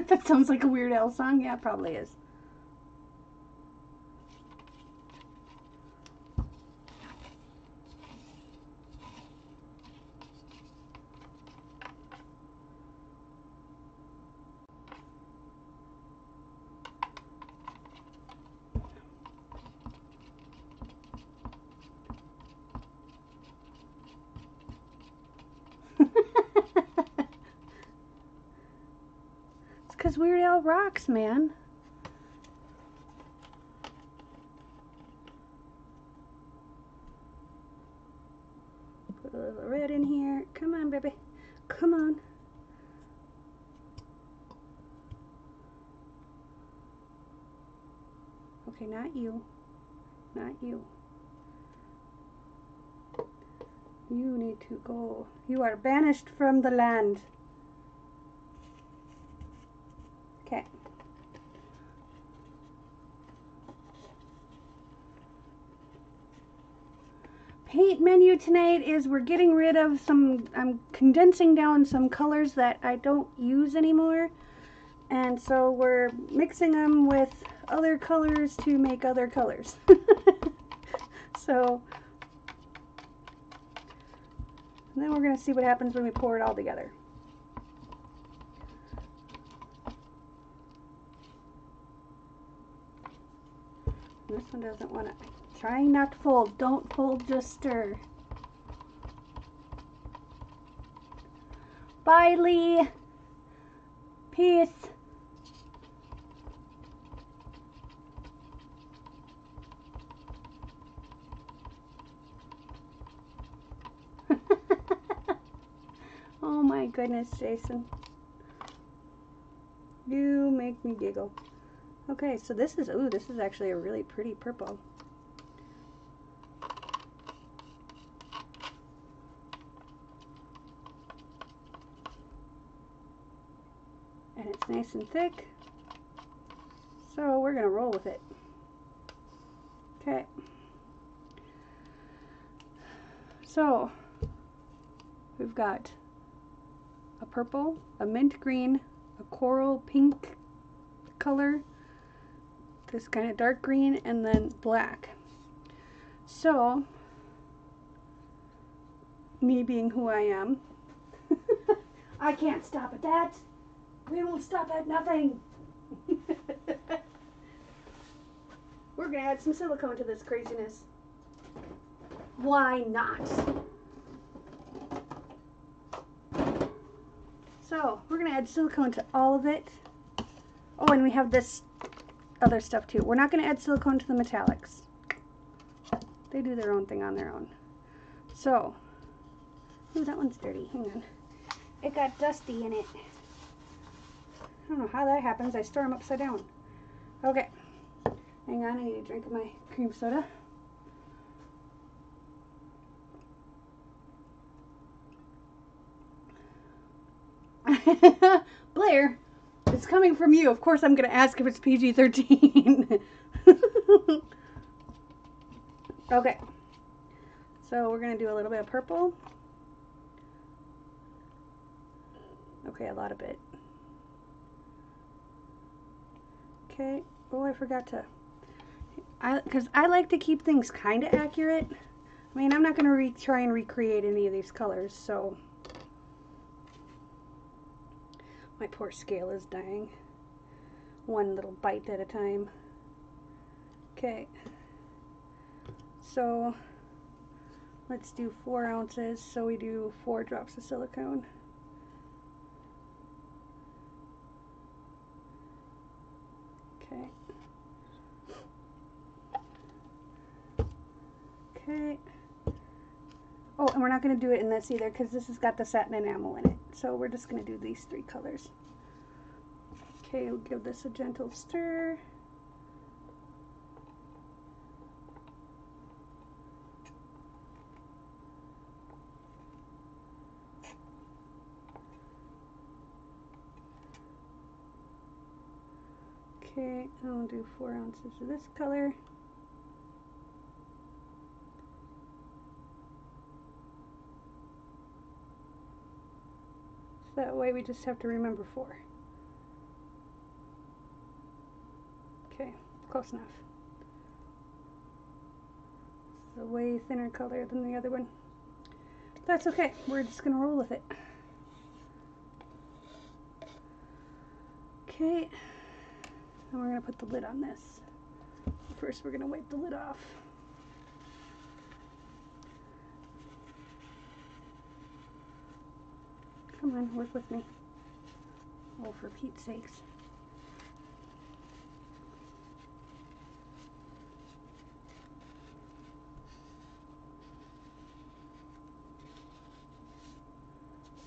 That sounds like a Weird Al song. Yeah, it probably is. because Weird Al rocks, man. Put a little red in here. Come on, baby. Come on. Okay, not you. Not you. You need to go. You are banished from the land. Okay. Paint menu tonight is we're getting rid of some, I'm condensing down some colors that I don't use anymore. And so we're mixing them with other colors to make other colors. So, and then we're going to see what happens when we pour it all together. This one doesn't want to. Trying not to fold. Don't fold, just stir. Bye, Lee. Peace. Oh my goodness, Jason. You make me giggle. Okay, so this is, ooh, this is actually a really pretty purple. And it's nice and thick. So we're gonna roll with it. Okay. So we've got a purple, a mint green, a coral pink color, this kind of dark green, and then black. So, me being who I am, I can't stop at that. We won't stop at nothing. We're gonna add some silicone to this craziness. Why not? So, we're going to add silicone to all of it. Oh, and we have this other stuff too. We're not going to add silicone to the metallics. They do their own thing on their own. So, ooh, that one's dirty. Hang on. It got dusty in it. I don't know how that happens. I store them upside down. Okay. Hang on, I need a drink of my cream soda. Blair, it's coming from you. Of course I'm going to ask if it's PG-13. Okay. So we're going to do a little bit of purple. Okay, a lot of it. Okay. Oh, I forgot to... Because I like to keep things kind of accurate. I mean, I'm not going to try and recreate any of these colors, so... My poor scale is dying. One little bite at a time. Okay. So, let's do 4 ounces. So we do 4 drops of silicone. Okay. Okay. Oh, and we're not going to do it in this either because this has got the satin enamel in it. So we're just going to do these 3 colors. Okay, we'll give this a gentle stir. Okay, and I'll do 4 ounces of this color. So that way we just have to remember 4. Okay, close enough. It's a way thinner color than the other one. That's okay, we're just going to roll with it. Okay, and we're going to put the lid on this. First we're going to wipe the lid off. Come on, work with me. Oh, for Pete's sakes.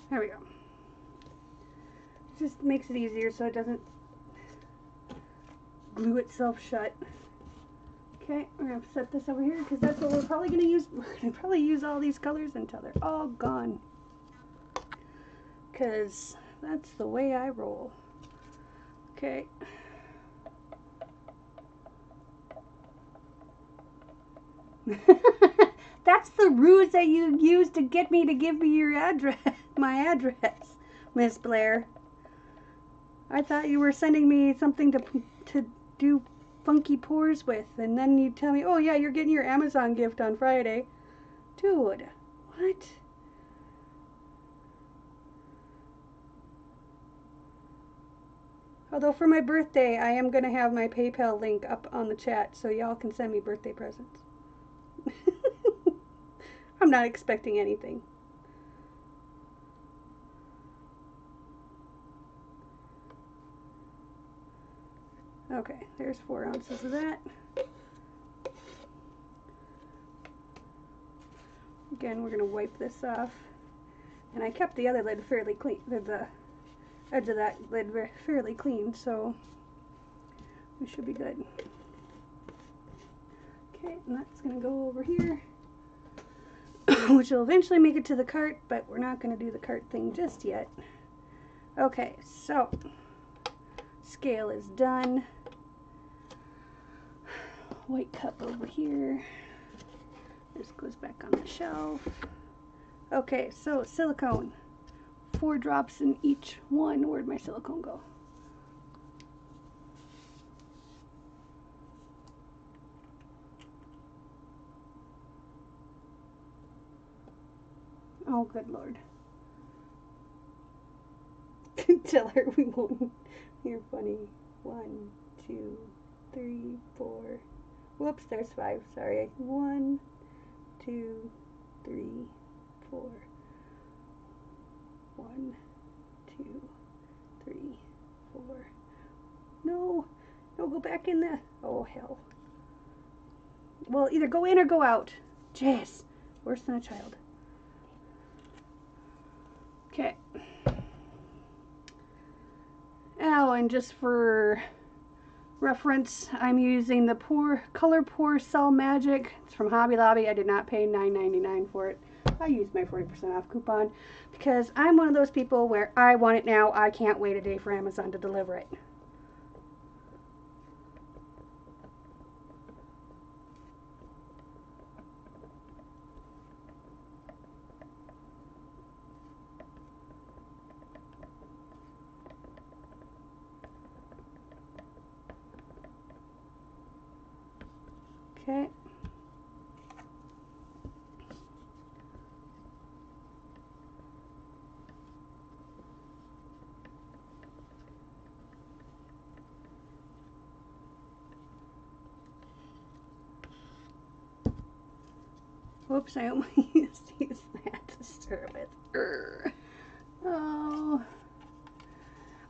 There we go. Just makes it easier so it doesn't glue itself shut. Okay, we're gonna set this over here because that's what we're probably gonna use. We're gonna probably use all these colors until they're all gone. Because that's the way I roll. Okay. That's the ruse that you used to get me to give me your address, my address, Miss Blair. I thought you were sending me something to do funky pours with, and then you tell me, oh yeah, you're getting your Amazon gift on Friday. Dude, what? Although for my birthday, I am going to have my PayPal link up on the chat so y'all can send me birthday presents. I'm not expecting anything. Okay, there's 4 ounces of that. Again, we're going to wipe this off. And I kept the other lid fairly clean, the edge of that lid fairly clean, so we should be good. Okay, and that's going to go over here, which will eventually make it to the cart, but we're not going to do the cart thing just yet. Okay, so scale is done. White cup over here. This goes back on the shelf. Okay, so silicone. 4 drops in each one. Where'd my silicone go? Oh, good Lord. Tell her we won't. You're funny. 1, 2, 3, 4. Whoops, there's 5. Sorry. 1, 2, 3, 4. 1, 2, 3, 4. No, no, go back in the. Oh hell. Well, either go in or go out. Jeez, worse than a child. Okay. Oh, and just for reference, I'm using the Color Pour Cell Magic. It's from Hobby Lobby. I did not pay $9.99 for it. I used my 40% off coupon because I'm one of those people where I want it now. I can't wait a day for Amazon to deliver it. Okay. Whoops, I only used that to stir with. Oh.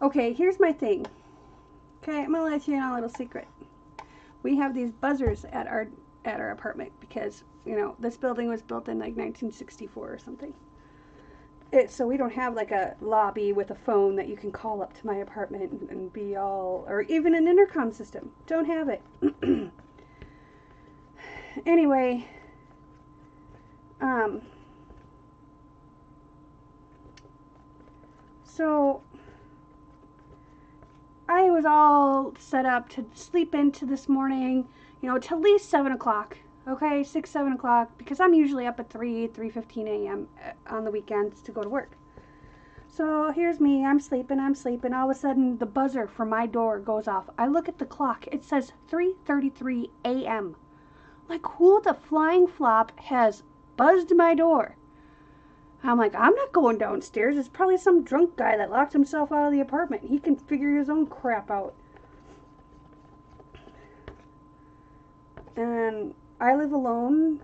Okay, here's my thing. Okay, I'm gonna let you in on a little secret. We have these buzzers at our apartment because, you know, this building was built in like 1964 or something. So we don't have like a lobby with a phone that you can call up to my apartment and be all, or even an intercom system. Don't have it. Anyway, so I was all set up to sleep into this morning, you know, till at least 7 o'clock. Okay, 6, 7 o'clock, because I'm usually up at 3:15 a.m. on the weekends to go to work. So here's me, I'm sleeping. All of a sudden, the buzzer for my door goes off. I look at the clock. It says 3:33 a.m. Like, who the flying flop has buzzed my door? I'm like, I'm not going downstairs. It's probably some drunk guy that locked himself out of the apartment. He can figure his own crap out. And I live alone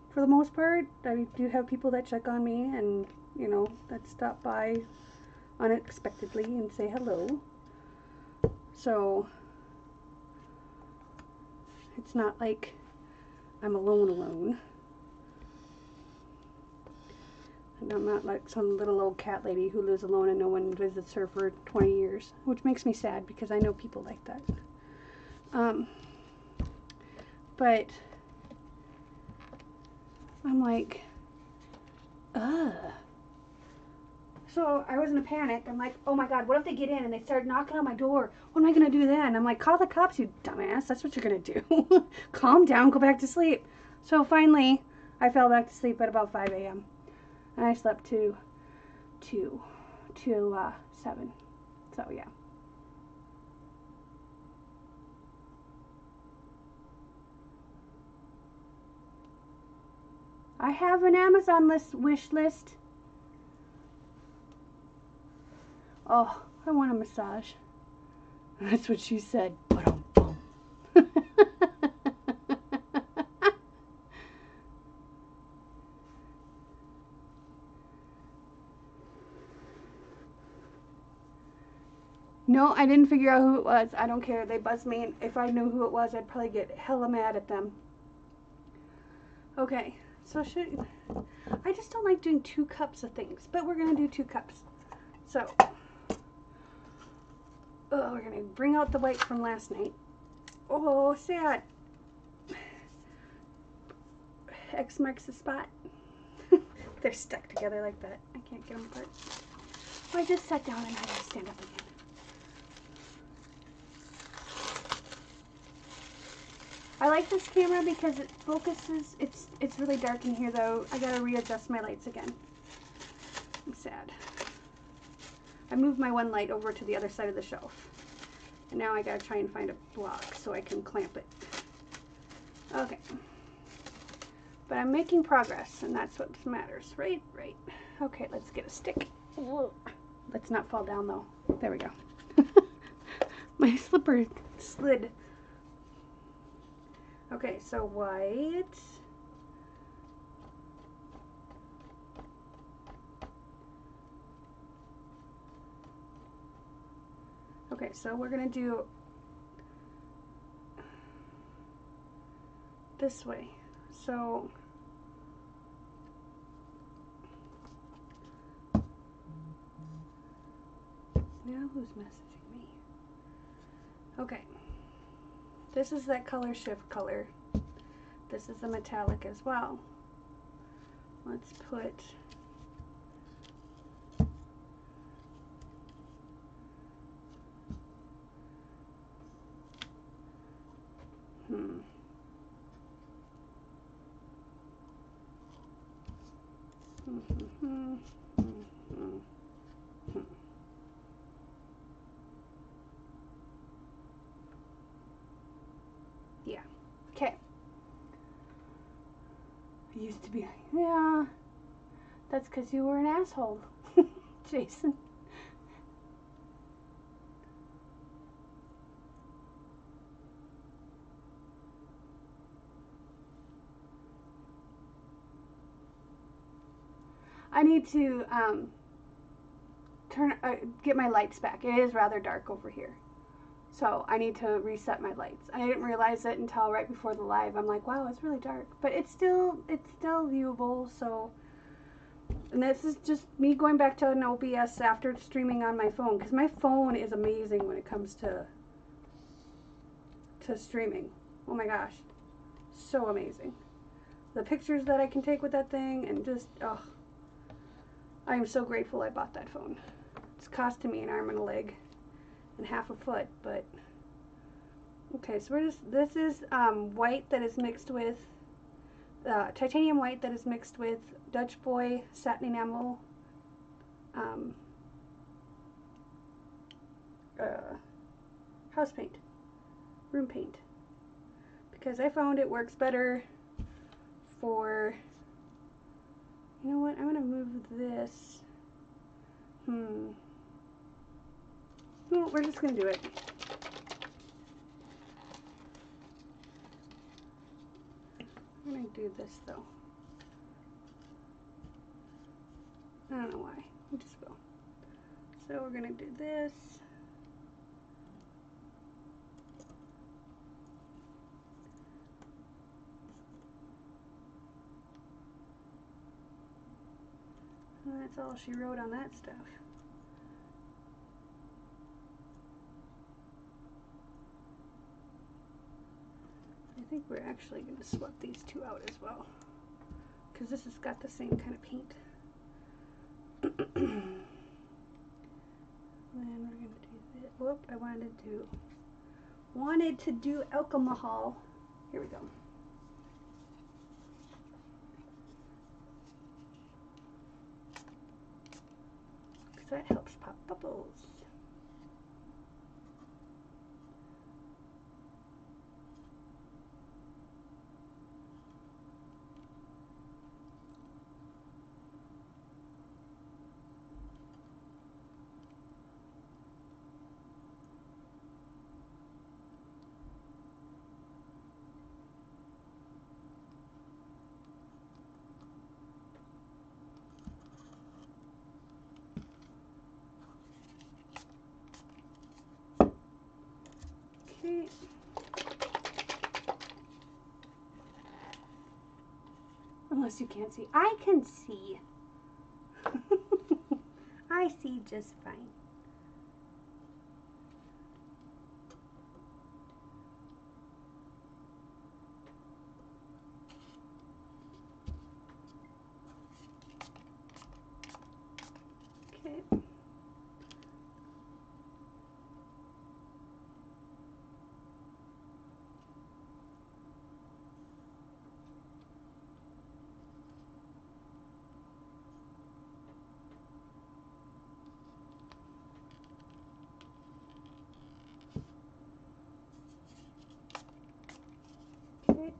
for the most part. I do have people that check on me and, you know, that stop by unexpectedly and say hello. So it's not like I'm alone. And I'm not like some little old cat lady who lives alone and no one visits her for 20 years, which makes me sad because I know people like that. But I'm like, ugh. So I was in a panic. I'm like, oh my God, what if they get in and they start knocking on my door? What am I going to do then? I'm like, call the cops, you dumbass. That's what you're going to do. Calm down, go back to sleep. So finally, I fell back to sleep at about 5 a.m. And I slept to 7. So yeah. I have an Amazon wish list. Oh, I want a massage. That's what she said. No, I didn't figure out who it was. I don't care. They buzzed me. And if I knew who it was, I'd probably get hella mad at them. Okay, so I just don't like doing 2 cups of things, but we're going to do 2 cups. So, we're going to bring out the white from last night. Oh, sad. X marks the spot. They're stuck together like that. I can't get them apart. Oh, I just sat down and had to stand up again. I like this camera because it focuses. It's really dark in here though. I gotta readjust my lights again. I'm sad. I moved my one light over to the other side of the shelf. And now I gotta try and find a block so I can clamp it. Okay. But I'm making progress and that's what matters, right? Right. Okay, let's get a stick. Let's not fall down though. There we go. My slipper slid. Okay, so white. Okay, so we're gonna do this way. So now who's messaging me? Okay. This is that color shift color. This is the metallic as well. Let's put yeah. Okay. Used to be, yeah. That's because you were an asshole, Jason. I need to get my lights back. It is rather dark over here. So I need to reset my lights. I didn't realize it until right before the live. I'm like, wow, it's really dark. But it's still viewable, so. And this is just me going back to an OBS after streaming on my phone. Because my phone is amazing when it comes to streaming. Oh my gosh. So amazing. The pictures that I can take with that thing and just, oh. I am so grateful I bought that phone. It's costing me an arm and a leg and half a foot, but okay, so this is white that is mixed with titanium white that is mixed with Dutch Boy satin enamel house paint, room paint, because I found it works better for, you know what, I'm gonna move this. Well, we're just gonna do it. I'm gonna do this though. I don't know why. We just will. So we're gonna do this. that's all she wrote on that stuff. I think we're actually going to swap these two out as well, because this has got the same kind of paint. And we're going to do this. Whoop, I wanted to do alcohol. Here we go. Because that helps pop bubbles. Okay. Unless you can't see. I can see. I see just fine. Okay. Okay.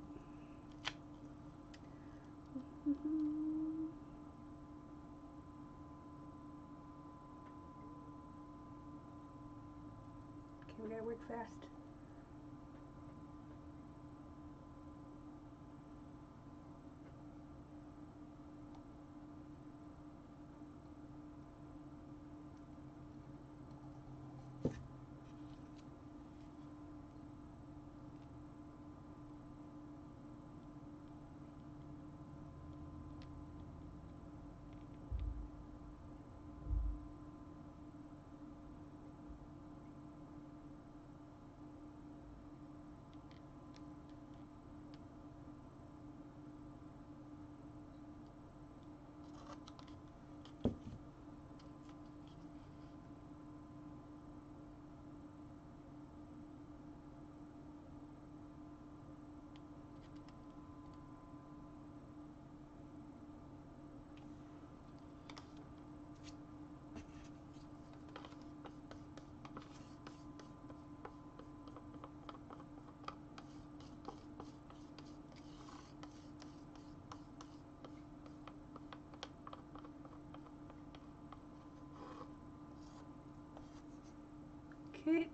Okay, we gotta work fast. Okay,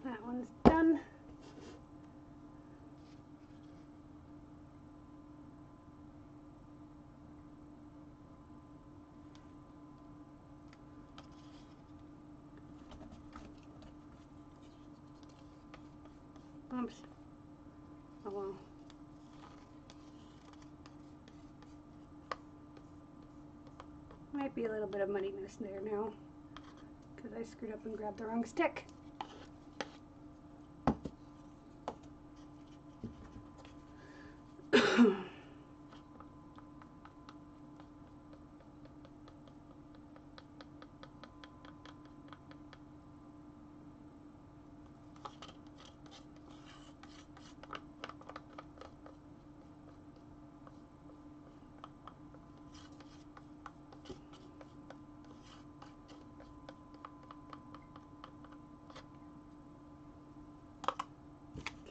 that one's done. Oops. Oh well. Might be a little bit of muddiness there now, because I screwed up and grabbed the wrong stick.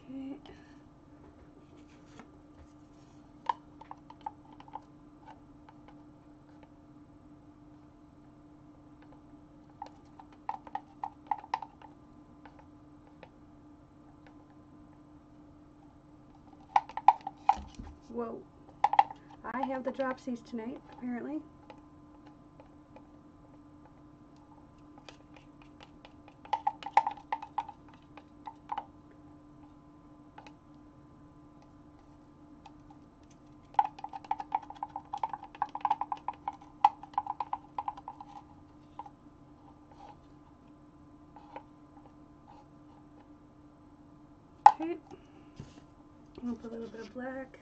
Okay. Whoa. I have the dropsies tonight, apparently. Okay. I'm gonna put a little bit of black.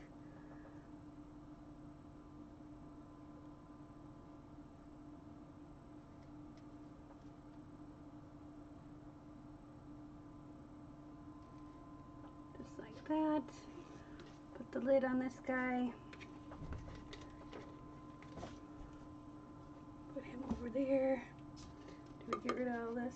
Just like that. Put the lid on this guy. Put him over there. Do we get rid of all this?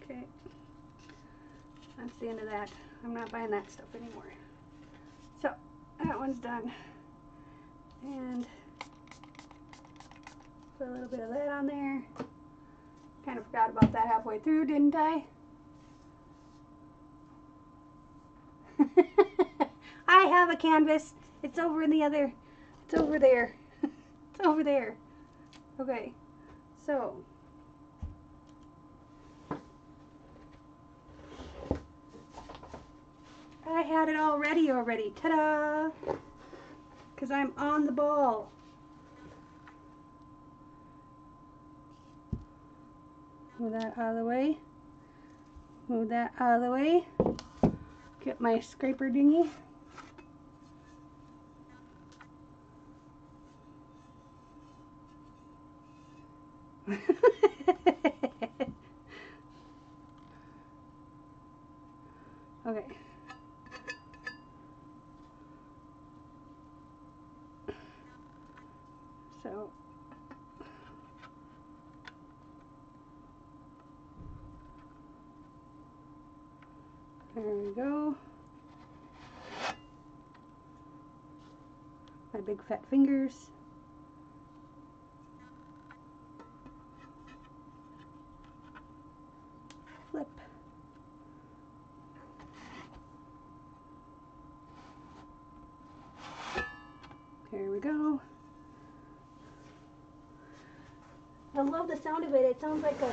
Okay, that's the end of that. I'm not buying that stuff anymore. So, that one's done. And put a little bit of that on there. Kind of forgot about that halfway through, didn't I? I have a canvas. It's over in the other, it's over there. It's over there. Okay, so I had it all ready already. Ta-da! Because I'm on the ball. Move that out of the way. Move that out of the way. Get my scraper dinghy. Okay. So there we go. My big fat fingers. Flip. There we go. I love the sound of it. It sounds like a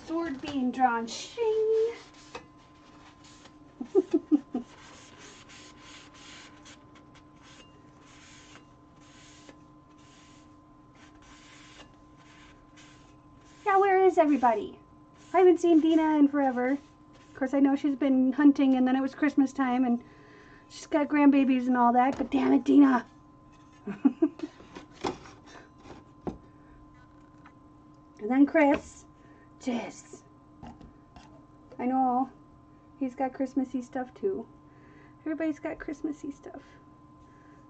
sword being drawn. Shing! Yeah, where is everybody? I haven't seen Dina in forever. Of course, I know she's been hunting, and then it was Christmas time, and she's got grandbabies and all that, but damn it, Dina! And then Chris. Jeez. I know. He's got Christmassy stuff, too. Everybody's got Christmassy stuff.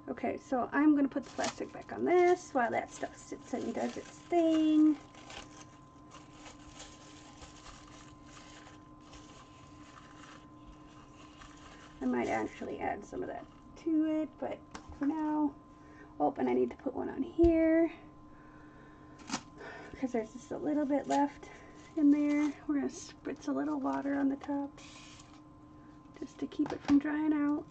Okay, so I'm going to put the plastic back on this while that stuff sits and does its thing. I might actually add some of that to it, but for now, oh, and I need to put one on here because there's just a little bit left in there. We're going to spritz a little water on the top just to keep it from drying out.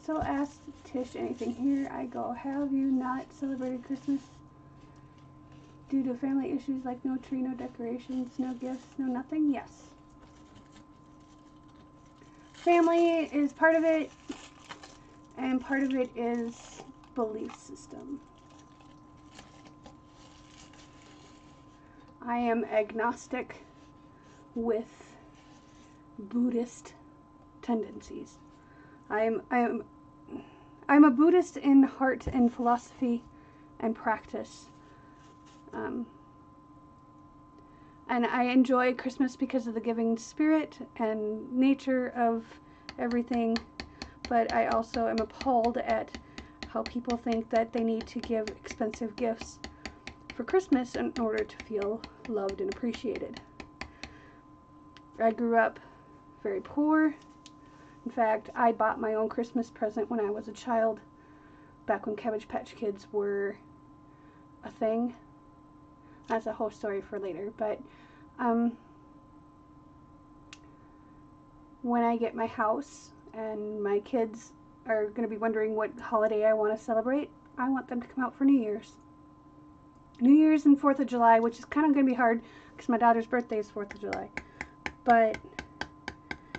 So ask Tish anything. Here I go. Have you not celebrated Christmas due to family issues like no tree, no decorations, no gifts, no nothing? Yes. Family is part of it, and part of it is belief system. I am agnostic with Buddhist tendencies. I'm a Buddhist in heart and philosophy and practice. And I enjoy Christmas because of the giving spirit and nature of everything, but I also am appalled at how people think that they need to give expensive gifts for Christmas in order to feel loved and appreciated. I grew up very poor. In fact, I bought my own Christmas present when I was a child, back when Cabbage Patch Kids were a thing. That's a whole story for later, but when I get my house and my kids are going to be wondering what holiday I want to celebrate, I want them to come out for New Year's. New Year's and 4th of July, which is kind of going to be hard because my daughter's birthday is 4th of July. But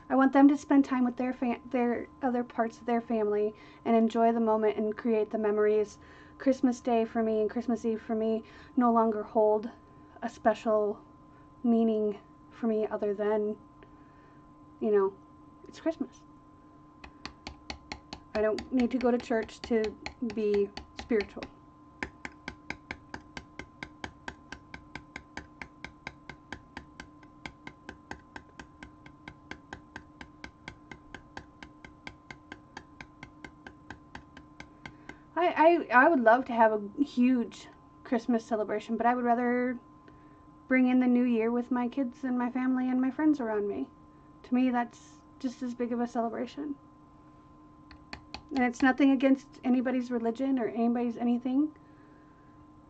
I want them to spend time with their other parts of their family and enjoy the moment and create the memories. Christmas Day for me and Christmas Eve for me no longer hold a special meaning for me other than, you know, it's Christmas. I don't need to go to church to be spiritual. I would love to have a huge Christmas celebration, but I would rather bring in the new year with my kids and my family and my friends around me. To me, that's just as big of a celebration. And it's nothing against anybody's religion or anybody's anything.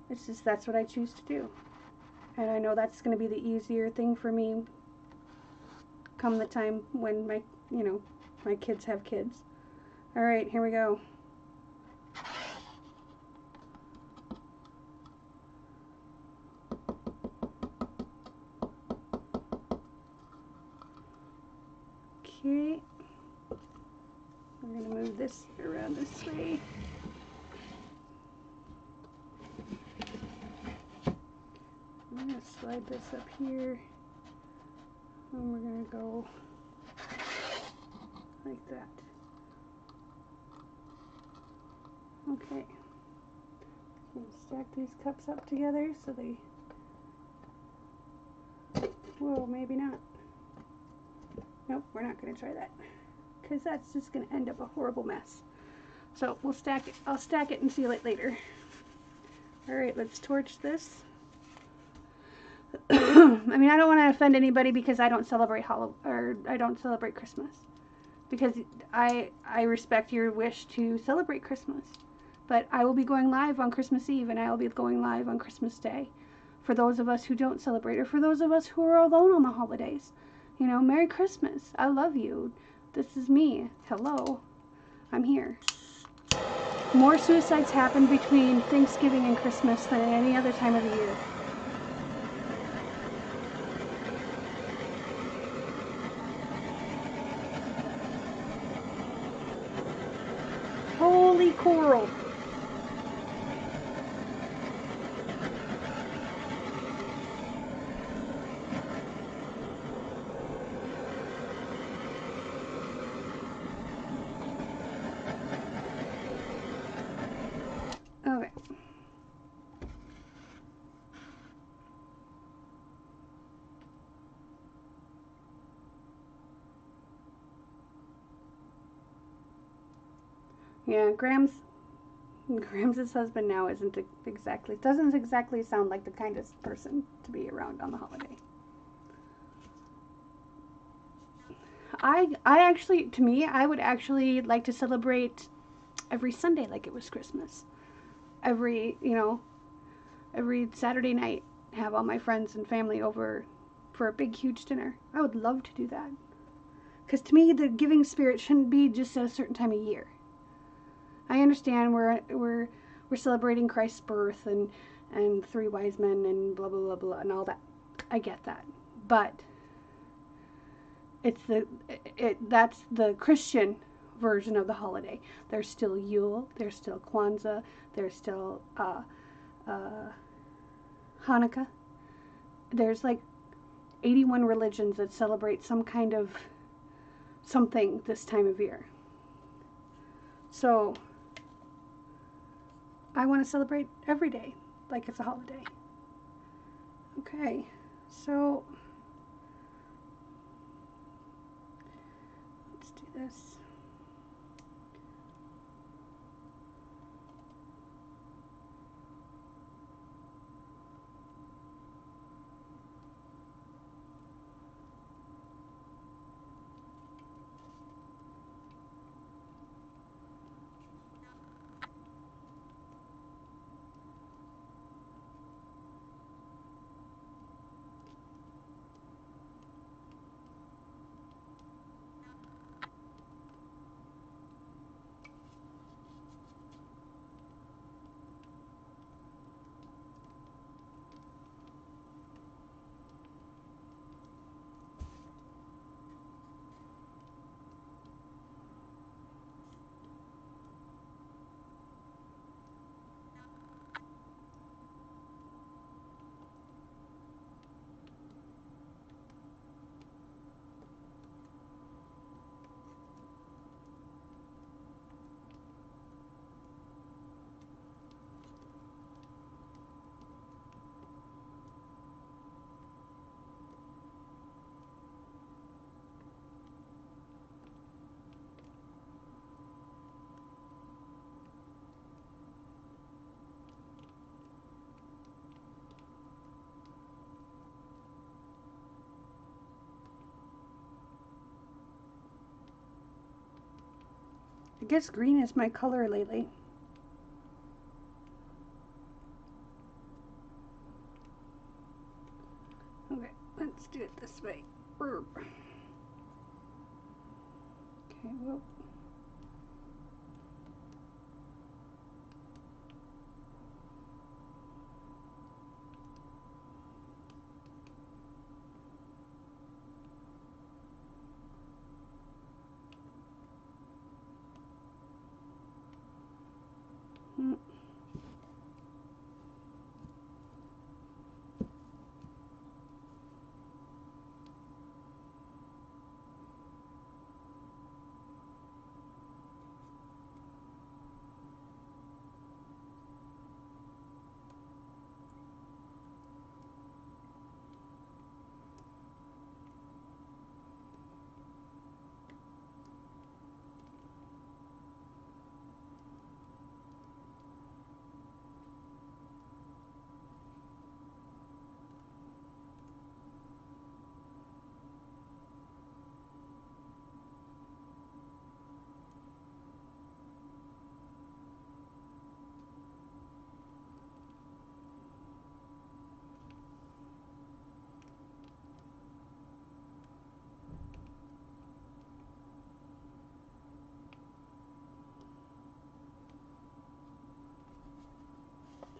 It's just that's what I choose to do. And I know that's going to be the easier thing for me come the time when my kids have kids. All right, here we go. Okay, we're going to move this around this way. I'm going to slide this up here, and we're going to go like that. Okay, I'm going to stack these cups up together so they, whoa, maybe not. Nope, we're not going to try that because that's just going to end up a horrible mess. So we'll stack it. I'll stack it and seal it later. All right, let's torch this. I mean, I don't want to offend anybody because I don't celebrate I don't celebrate Christmas. Because I respect your wish to celebrate Christmas. But I will be going live on Christmas Eve and I will be going live on Christmas Day. For those of us who don't celebrate, or for those of us who are alone on the holidays. You know, Merry Christmas. I love you. This is me. Hello. I'm here. More suicides happen between Thanksgiving and Christmas than at any other time of the year. Holy coral. Okay. Yeah, Graham's husband now doesn't exactly sound like the kindest person to be around on the holiday. I actually, to me, I would actually like to celebrate every Sunday like it was Christmas. Every Saturday night, have all my friends and family over for a big, huge dinner. I would love to do that. Because to me, the giving spirit shouldn't be just at a certain time of year. I understand we're celebrating Christ's birth and 3 wise men and blah, blah, blah, blah, and all that. I get that. But that's the Christian version of the holiday. There's still Yule, there's still Kwanzaa, there's still Hanukkah. There's like 81 religions that celebrate some kind of something this time of year. So I want to celebrate every day like it's a holiday. Okay, so let's do this. I guess green is my color lately. Okay, let's do it this way. Okay, whoa.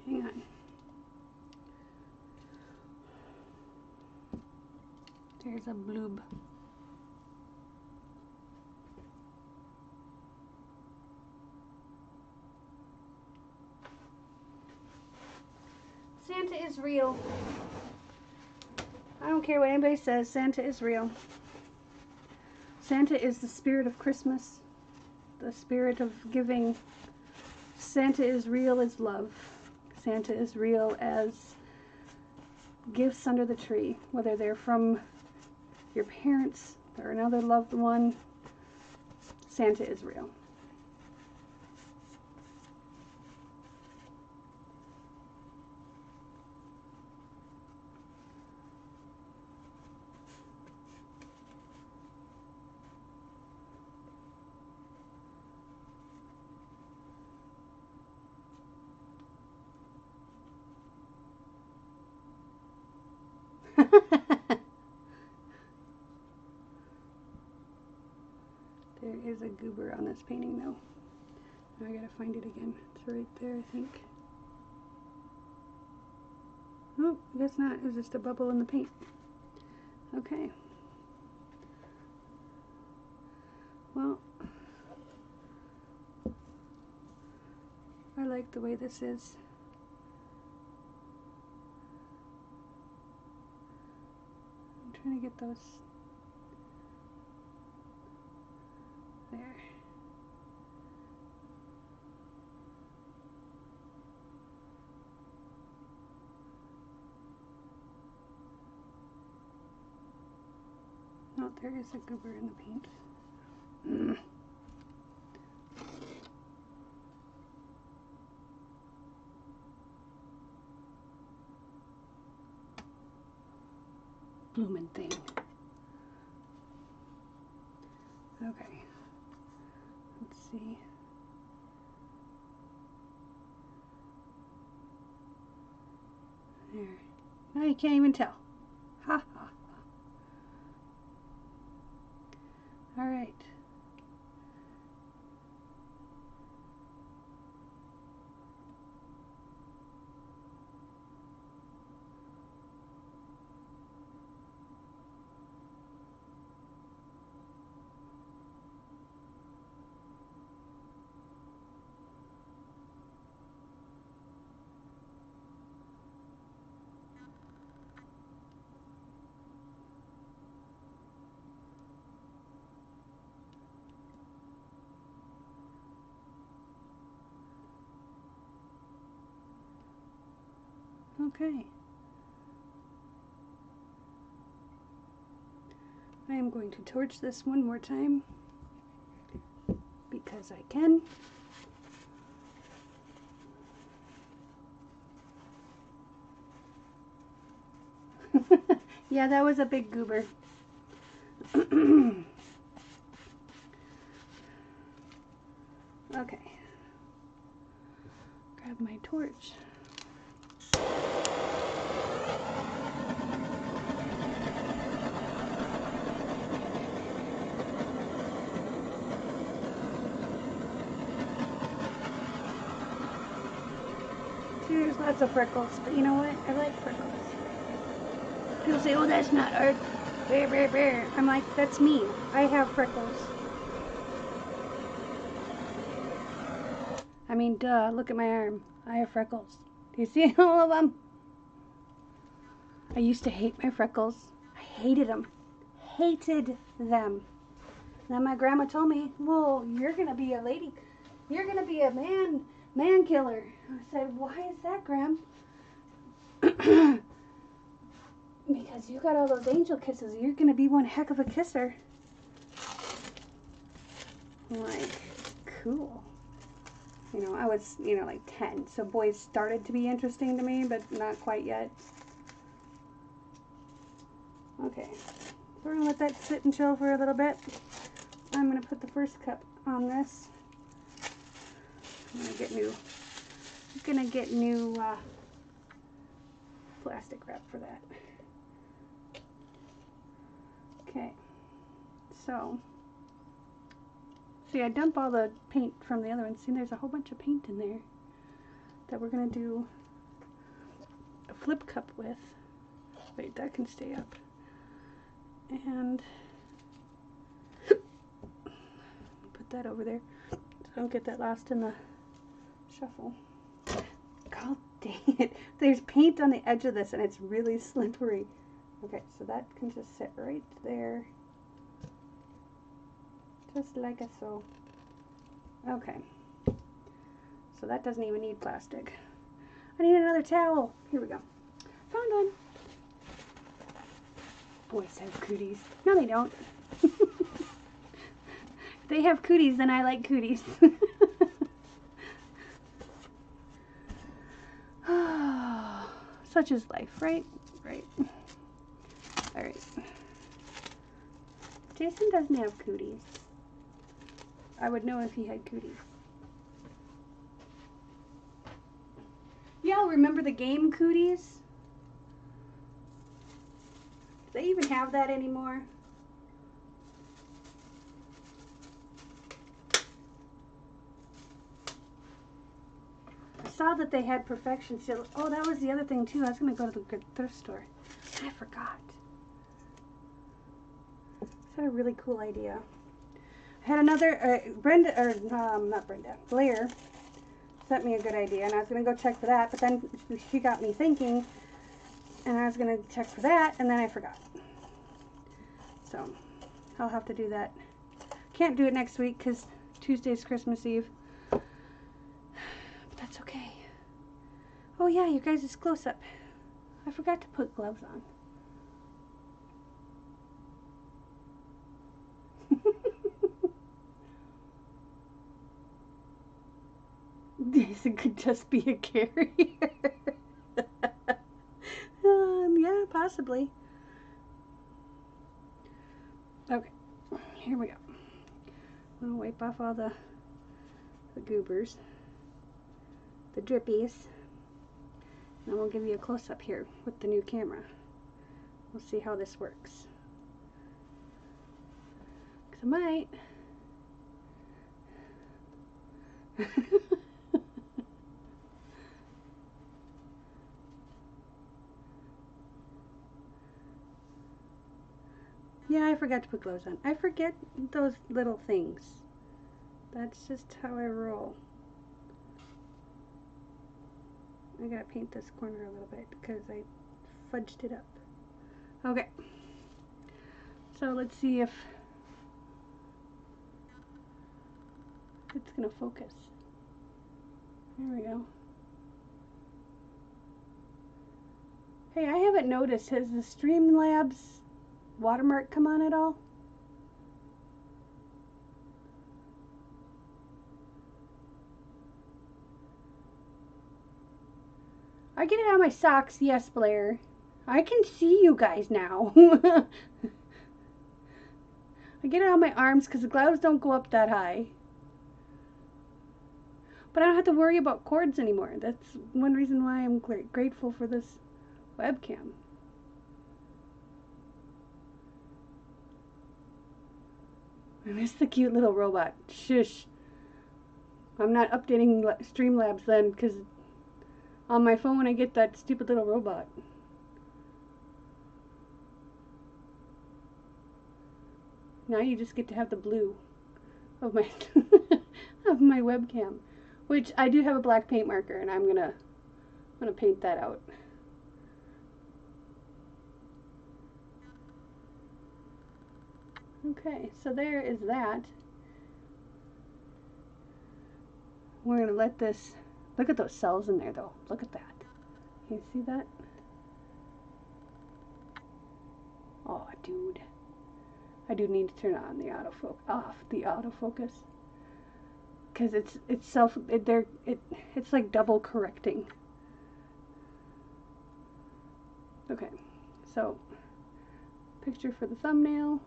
Hang on. There's a bloob. Santa is real. I don't care what anybody says, Santa is real. Santa is the spirit of Christmas, the spirit of giving. Santa is real as love. Santa is real as gifts under the tree, whether they're from your parents or another loved one. Santa is real. There is a goober on this painting though. Now I gotta find it again. It's right there, I think. Oh, I guess not. It was just a bubble in the paint. Okay. Well, I like the way this is. I'm trying to get those there. Oh, there is a goober in the paint. Bloomin' thing. Okay. Let's see. There. Now you can't even tell. Ha ha. All right. Okay. I am going to torch this one more time because I can. Yeah, that was a big goober. Okay. Grab my torch. There's lots of freckles, but you know what? I like freckles. People say, oh, that's not art. Bear, bear, bear. I'm like, that's me. I have freckles. I mean, duh, look at my arm. I have freckles. Do you see all of them? I used to hate my freckles. I hated them. Hated them. Then my grandma told me, well, you're going to be a lady. You're going to be a man killer. I said, why is that, Gram? Because you got all those angel kisses. You're going to be one heck of a kisser. I'm like, cool. You know, I was, like 10. So boys started to be interesting to me, but not quite yet. Okay. So we're going to let that sit and chill for a little bit. I'm going to put the first cup on this. I'm going to get new plastic wrap for that. Okay. So, see, I dump all the paint from the other one. See, there's a whole bunch of paint in there that we're going to do a flip cup with. Wait, that can stay up. And put that over there so I don't get that lost in the shuffle. God dang it. There's paint on the edge of this and it's really slippery. Okay, so that can just sit right there. Just like so. Okay. So that doesn't even need plastic. I need another towel. Here we go. Found one. Boys have cooties. No, they don't. If they have cooties, then I like cooties. Such is life, right? Right. Alright. Jason doesn't have cooties. I would know if he had cooties. Y'all remember the game Cooties? Do they even have that anymore? I saw that they had Perfection Seal. Oh, that was the other thing too. I was going to go to the thrift store. I forgot. That's a really cool idea. I had another, Blair sent me a good idea, and I was going to go check for that, but then she got me thinking, and I was going to check for that, and then I forgot. So, I'll have to do that. Can't do it next week, because Tuesday's Christmas Eve. But that's okay. Oh yeah, you guys' close-up. I forgot to put gloves on. This could just be a carrier. Yeah, possibly. Okay, here we go. I'm gonna wipe off all the goobers, the drippies, and we'll give you a close-up here with the new camera. We'll see how this works. 'Cause I might. Yeah, I forgot to put gloves on. I forget those little things. That's just how I roll. I gotta paint this corner a little bit because I fudged it up. Okay. So let's see if it's gonna focus. There we go. Hey, I haven't noticed. Has the Streamlabs watermark come on at all? I get it on my socks, yes, Blair. I can see you guys now. I get it on my arms because the gloves don't go up that high. But I don't have to worry about cords anymore. That's one reason why I'm grateful for this webcam. I miss the cute little robot. Shush. I'm not updating Streamlabs then, because on my phone I get that stupid little robot. Now you just get to have the blue of my of my webcam, which I do have a black paint marker, and I'm gonna paint that out. Okay, so there is that. We're gonna let this. Look at those cells in there, though. Look at that. Can you see that? Oh, dude. I do need to turn on the autofocus, because it's like double correcting. Okay, so picture for the thumbnail.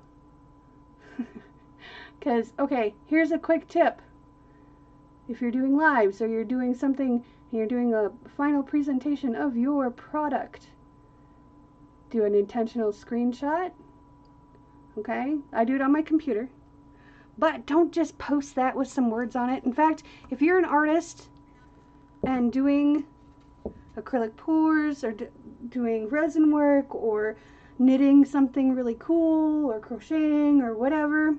Because okay, here's a quick tip. If you're doing lives or you're doing something and you're doing a final presentation of your product, do an intentional screenshot. Okay, I do it on my computer, but don't just post that with some words on it. In fact, if you're an artist and doing acrylic pours or doing resin work or knitting something really cool or crocheting or whatever,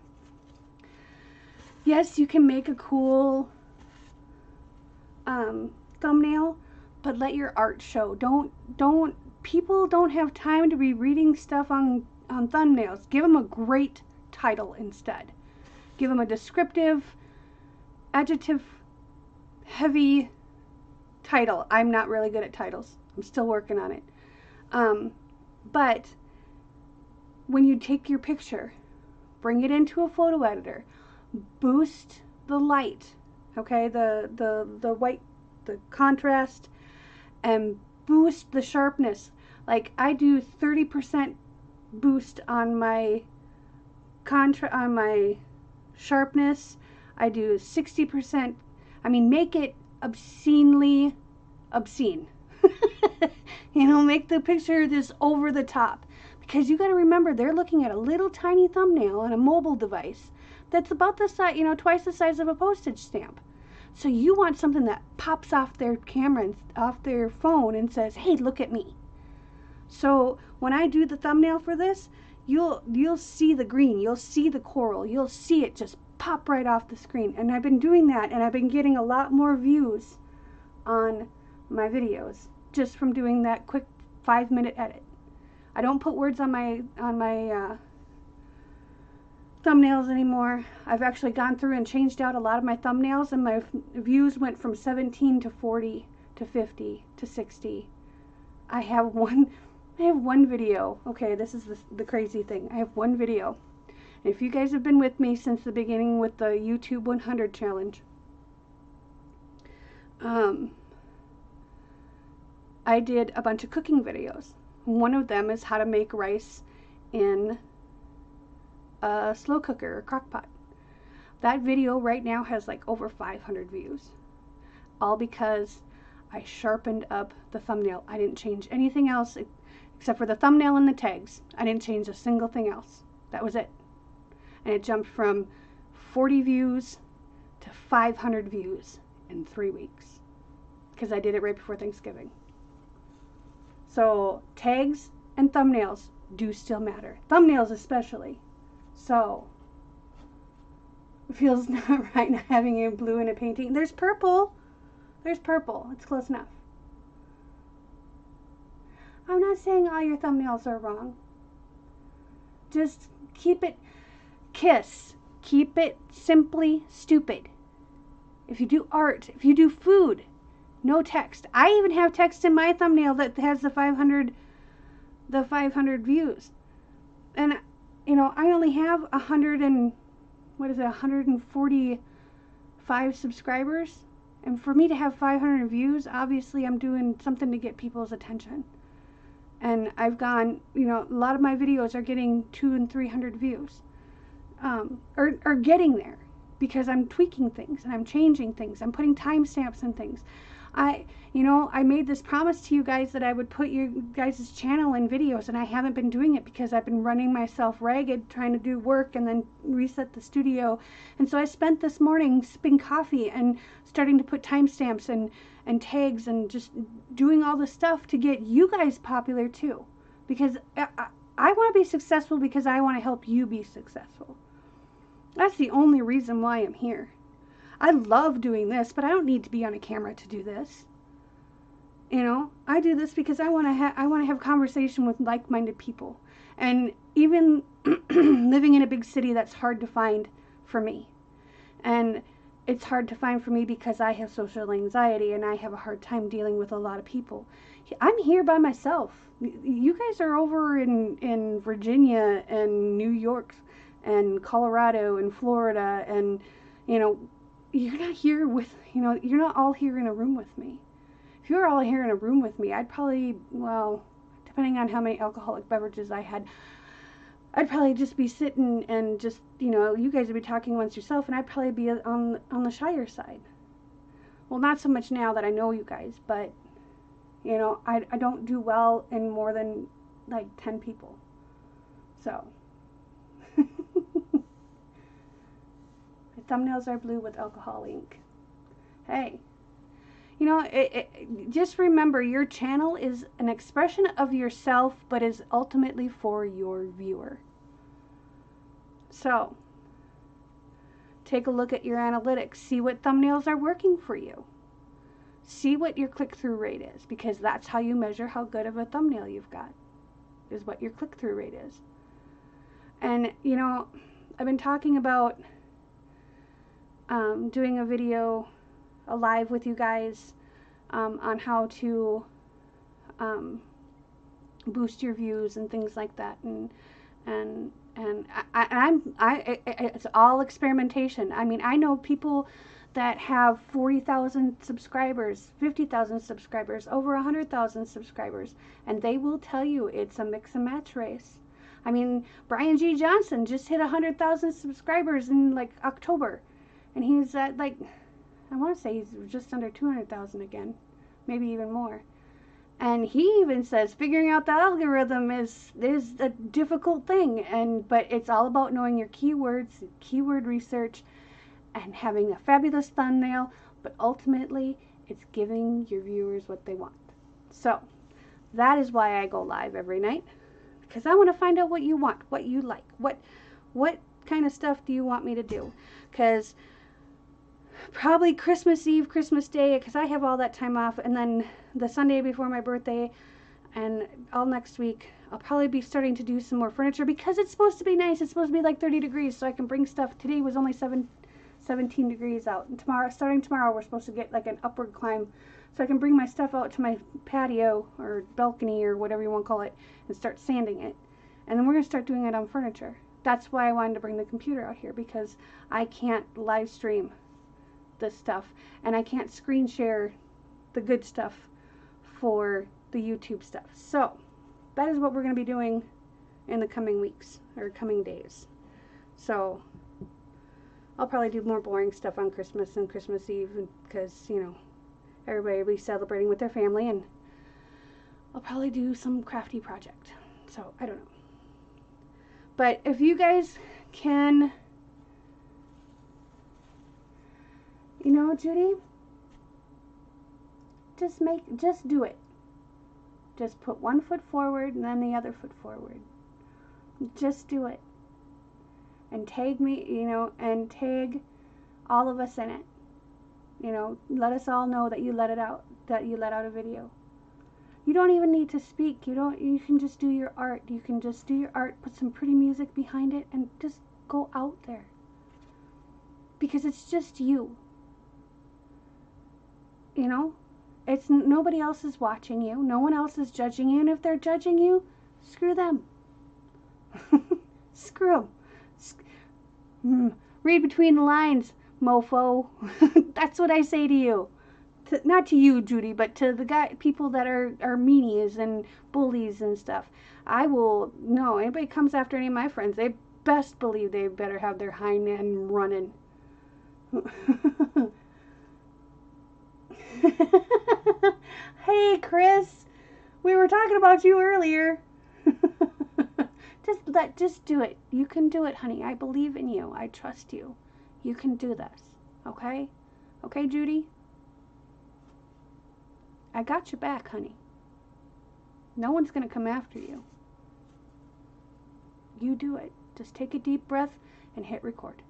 yes, you can make a cool thumbnail, but let your art show. People don't have time to be reading stuff on thumbnails. Give them a great title instead. Give them a descriptive, adjective heavy title. I'm not really good at titles. I'm still working on it. But when you take your picture, bring it into a photo editor, boost the light, okay, the white, the contrast, and boost the sharpness. Like I do 30% boost on my sharpness. I do 60%. I mean, make it obscenely obscene. You know, make the picture this over the top, because you got to remember they're looking at a little tiny thumbnail on a mobile device that's about the size, you know, twice the size of a postage stamp. So you want something that pops off their camera and off their phone and says, "Hey, look at me." So when I do the thumbnail for this, you'll see the green, you'll see the coral, you'll see it just pop right off the screen. And I've been doing that, and I've been getting a lot more views on my videos just from doing that quick 5-minute edit. I don't put words on my thumbnails anymore. I've actually gone through and changed out a lot of my thumbnails, and my views went from 17 to 40 to 50 to 60. I have one video. Okay, this is the crazy thing. I have one video. And if you guys have been with me since the beginning with the YouTube 100 challenge, I did a bunch of cooking videos. One of them is how to make rice in a slow cooker or crock pot. That video right now has like over 500 views. All because I sharpened up the thumbnail. I didn't change anything else except for the thumbnail and the tags. I didn't change a single thing else. That was it. And it jumped from 40 views to 500 views in 3 weeks, because I did it right before Thanksgiving. So tags and thumbnails do still matter. Thumbnails especially. So it feels not right not having a blue in a painting. There's purple. There's purple. It's close enough. I'm not saying all your thumbnails are wrong. Just keep it KISS. Keep it simply stupid. If you do art, if you do food, no text. I even have text in my thumbnail that has the 500 views. And you know, I only have 145 subscribers. And for me to have 500 views, obviously I'm doing something to get people's attention. And I've gone, you know, a lot of my videos are getting 200 and 300 views. Or getting there. because I'm tweaking things and I'm changing things. I'm putting timestamps and things. I made this promise to you guys that I would put your guys' channel in videos, and I haven't been doing it because I've been running myself ragged trying to do work and then reset the studio. And so I spent this morning sipping coffee and starting to put timestamps and tags and just doing all the stuff to get you guys popular too. Because I want to be successful because I want to help you be successful. That's the only reason why I'm here. I love doing this, but I don't need to be on a camera to do this. I do this because I want to have conversation with like-minded people. And even living in a big city, that's hard to find for me. And it's hard to find for me because I have social anxiety and I have a hard time dealing with a lot of people. I'm here by myself. You guys are over in Virginia and New York and Colorado and Florida, and you're not here with, you're not all here in a room with me. If you were all here in a room with me, I'd probably, well, depending on how many alcoholic beverages I had, I'd probably just be sitting and just, you guys would be talking amongst yourself, and I'd probably be on the shyer side. Well, not so much now that I know you guys, but, I don't do well in more than, like, 10 people. So. The thumbnails are blue with alcohol ink. Hey. Just remember, your channel is an expression of yourself, but is ultimately for your viewer. So, take a look at your analytics. See what thumbnails are working for you. See what your click-through rate is, because that's how you measure how good of a thumbnail you've got, is what your click-through rate is. And, I've been talking about doing a video, a live with you guys on how to boost your views and things like that, and it's all experimentation. I mean, I know people that have 40,000 subscribers, 50,000 subscribers, over 100,000 subscribers, and they will tell you it's a mix and match race. I mean, Brian G. Johnson just hit 100,000 subscribers in like October, and he's at like, I want to say he's just under 200,000 again, maybe even more. And he even says figuring out the algorithm is a difficult thing, but it's all about knowing your keywords, keyword research, and having a fabulous thumbnail, but ultimately it's giving your viewers what they want. So that is why I go live every night, because I want to find out what you want, what you like, what kind of stuff do you want me to do, because probably Christmas Eve, Christmas Day, because I have all that time off, and then the Sunday before my birthday, and all next week, I'll probably be starting to do some more furniture, because it's supposed to be nice. It's supposed to be like 30 degrees, so I can bring stuff. Today was only 17 degrees out, and starting tomorrow, we're supposed to get like an upward climb, so I can bring my stuff out to my patio, or balcony, or whatever you want to call it, and start sanding it, and then we're going to start doing it on furniture. That's why I wanted to bring the computer out here, because I can't live stream this stuff, and I can't screen share the good stuff for the YouTube stuff. So that is what we're going to be doing in the coming weeks or coming days. So I'll probably do more boring stuff on Christmas and Christmas Eve, because everybody will be celebrating with their family, and I'll probably do some crafty project. So I don't know, but if you guys can, Judy, just do it. Just put one foot forward and then the other foot forward. Just do it. And tag me, and tag all of us in it. Let us all know that you let it out, that you let out a video. You don't even need to speak. You can just do your art. You can just do your art, put some pretty music behind it, and just go out there. Because it's just you. It's nobody else is watching you. No one else is judging you. And if they're judging you, screw them. Screw them. Read between the lines, mofo. That's what I say to you. Not to you, Judy, but to the people that are meanies and bullies and stuff. Anybody comes after any of my friends, they best believe they better have their hind end running. Hey, Chris. We were talking about you earlier. Just do it. You can do it, honey. I believe in you. I trust you. You can do this. Okay? Okay, Judy? I got your back, honey. No one's going to come after you. You do it. Just take a deep breath and hit record.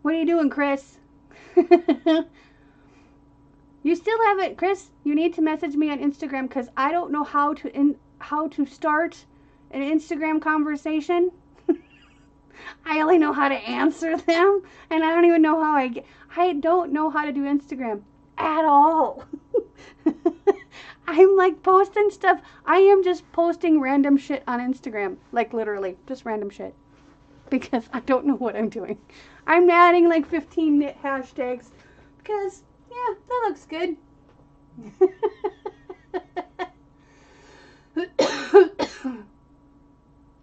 What are you doing, Chris? You still have it, Chris. You need to message me on Instagram because I don't know how to start an Instagram conversation. I only know how to answer them, and I don't even know how I don't know how to do Instagram at all. I'm like posting stuff. I am just posting random shit on Instagram, like literally just random shit, because I don't know what I'm doing. I'm adding like 15 knit hashtags because yeah, that looks good.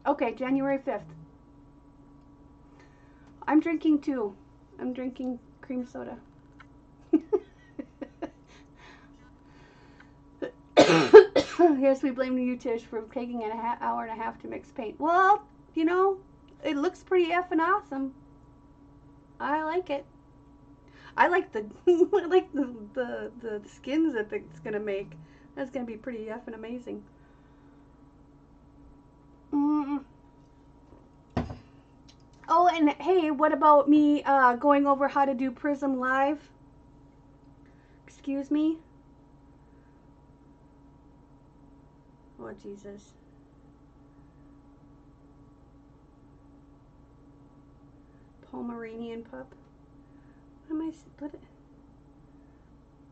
Okay, January 5th. I'm drinking too. I'm drinking cream soda. Yes, we blame you, Tish, for taking an hour and a half to mix paint. Well, you know, it looks pretty effing awesome. I like it. I like the I like the skins that it's gonna make. That's gonna be pretty effing amazing. Oh, and hey, what about me going over how to do Prism Live? Excuse me? Oh, Jesus. Pomeranian pup. What?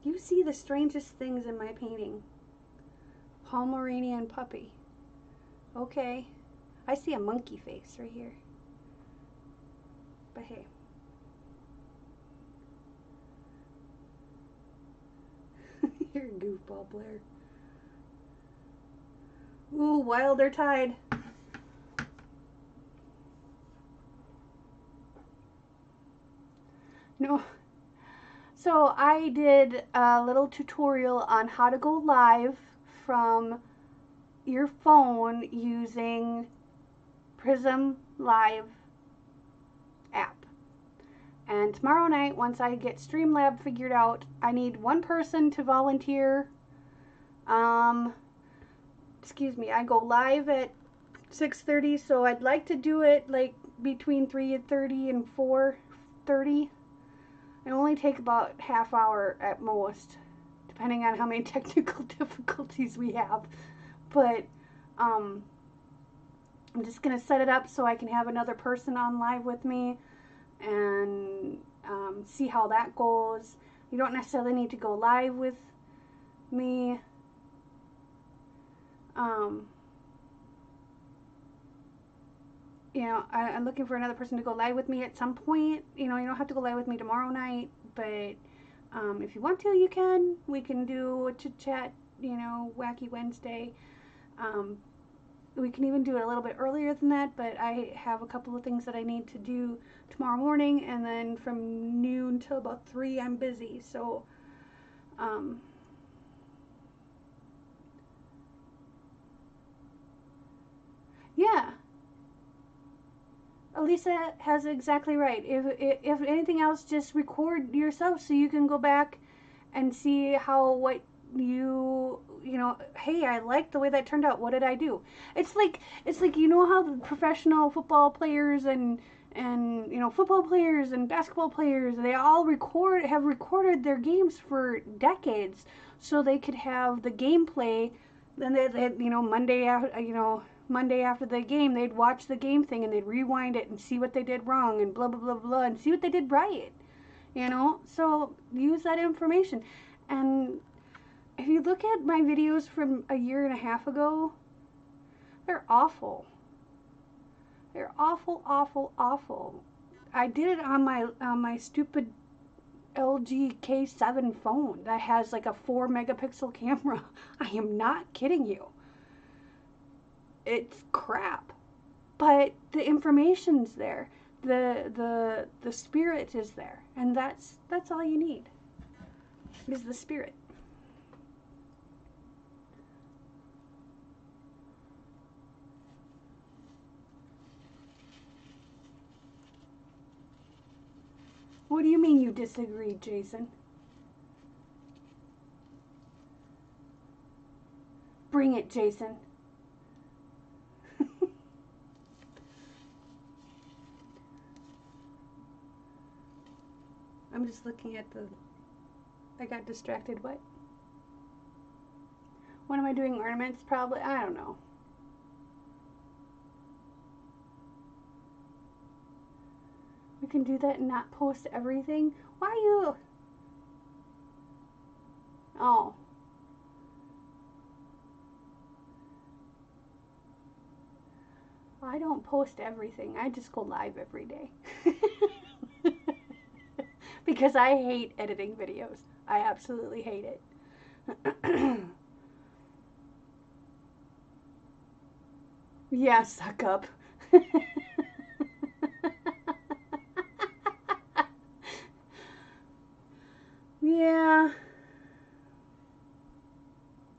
You see the strangest things in my painting. Pomeranian puppy. Okay. I see a monkey face right here. But hey. You're a goofball, Blair. Ooh, Wilder Tide. No. So I did a little tutorial on how to go live from your phone using Prism Live app. And tomorrow night, once I get Streamlab figured out, I need one person to volunteer. Excuse me, I go live at 6:30, so I'd like to do it like between 3:30 and 4:30. It only take about half hour at most, depending on how many technical difficulties we have. But I'm just gonna set it up so I can have another person on live with me and see how that goes. You don't necessarily need to go live with me. You know, I'm looking for another person to go live with me at some point. You know, you don't have to go live with me tomorrow night, but if you want to, you can. We can do a chit chat, you know, wacky Wednesday. We can even do it a little bit earlier than that, but I have a couple of things that I need to do tomorrow morning, and then from noon till about 3 I'm busy. So yeah, Elisa has it exactly right. If anything else, just record yourself so you can go back and see how what you know. Hey, I like the way that turned out. What did I do? It's like you know how the professional football players and you know football players and basketball players, they all have recorded their games for decades so they could have the gameplay. Then they you know Monday after the game, they'd watch the game thing and they'd rewind it and see what they did wrong and blah, blah, blah, blah, and see what they did right, you know? So use that information. And if you look at my videos from a year and a half ago, they're awful. They're awful, awful, awful. I did it on my stupid LG K7 phone that has like a 4 megapixel camera. I am not kidding you. It's crap, but the information's there. the spirit is there, and that's all you need, is the spirit. What do you mean you disagree, Jason? Bring it, Jason. I'm just looking at the... I got distracted. What? When am I doing ornaments? Probably. I don't know. We can do that and not post everything? Why are you... Oh. I don't post everything. I just go live every day. Because I hate editing videos. I absolutely hate it. Yeah, suck up. Yeah.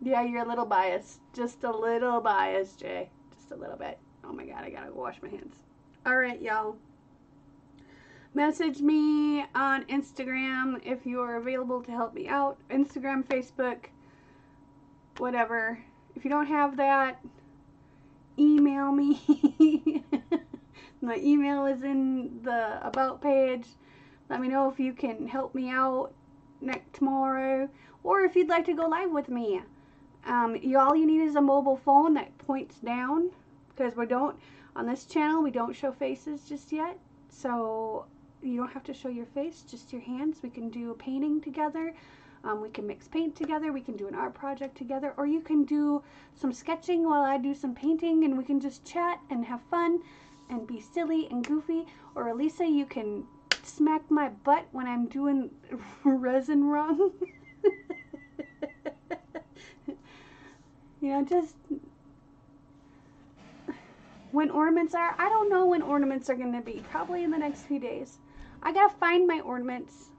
Yeah, you're a little biased. Just a little biased, Jay. Just a little bit. Oh my god, I gotta go wash my hands. Alright, y'all. Message me on Instagram if you're available to help me out. Instagram, Facebook, whatever. If you don't have that, email me. My email is in the About page. Let me know if you can help me out tomorrow, or if you'd like to go live with me. All you need is a mobile phone that points down, because on this channel, we don't show faces just yet. So you don't have to show your face, just your hands. We can do a painting together. We can mix paint together. We can do an art project together. Or you can do some sketching while I do some painting, and we can just chat and have fun and be silly and goofy. Or Elisa, you can smack my butt when I'm doing resin wrong. You know, just when ornaments are, I don't know when ornaments are going to be. Probably in the next few days. I gotta find my ornaments.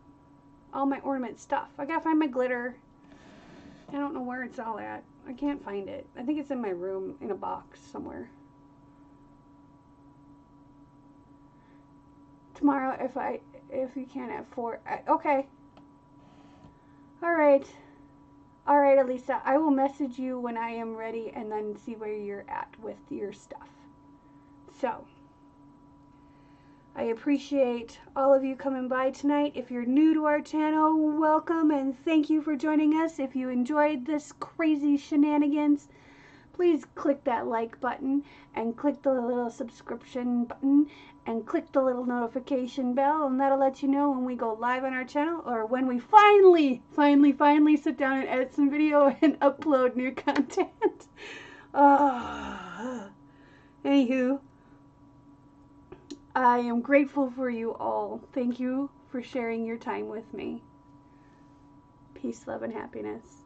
All my ornament stuff. I gotta find my glitter. I don't know where it's all at. I can't find it. I think it's in my room in a box somewhere. Tomorrow, if you can at 4. Okay. Alright. Alright, Elisa. I will message you when I am ready and then see where you're at with your stuff. So, I appreciate all of you coming by tonight. If you're new to our channel, welcome and thank you for joining us. If you enjoyed this crazy shenanigans, please click that like button and click the little subscription button and click the little notification bell, and that'll let you know when we go live on our channel, or when we finally sit down and edit some video and upload new content. Anywho, I am grateful for you all. Thank you for sharing your time with me. Peace, love, and happiness.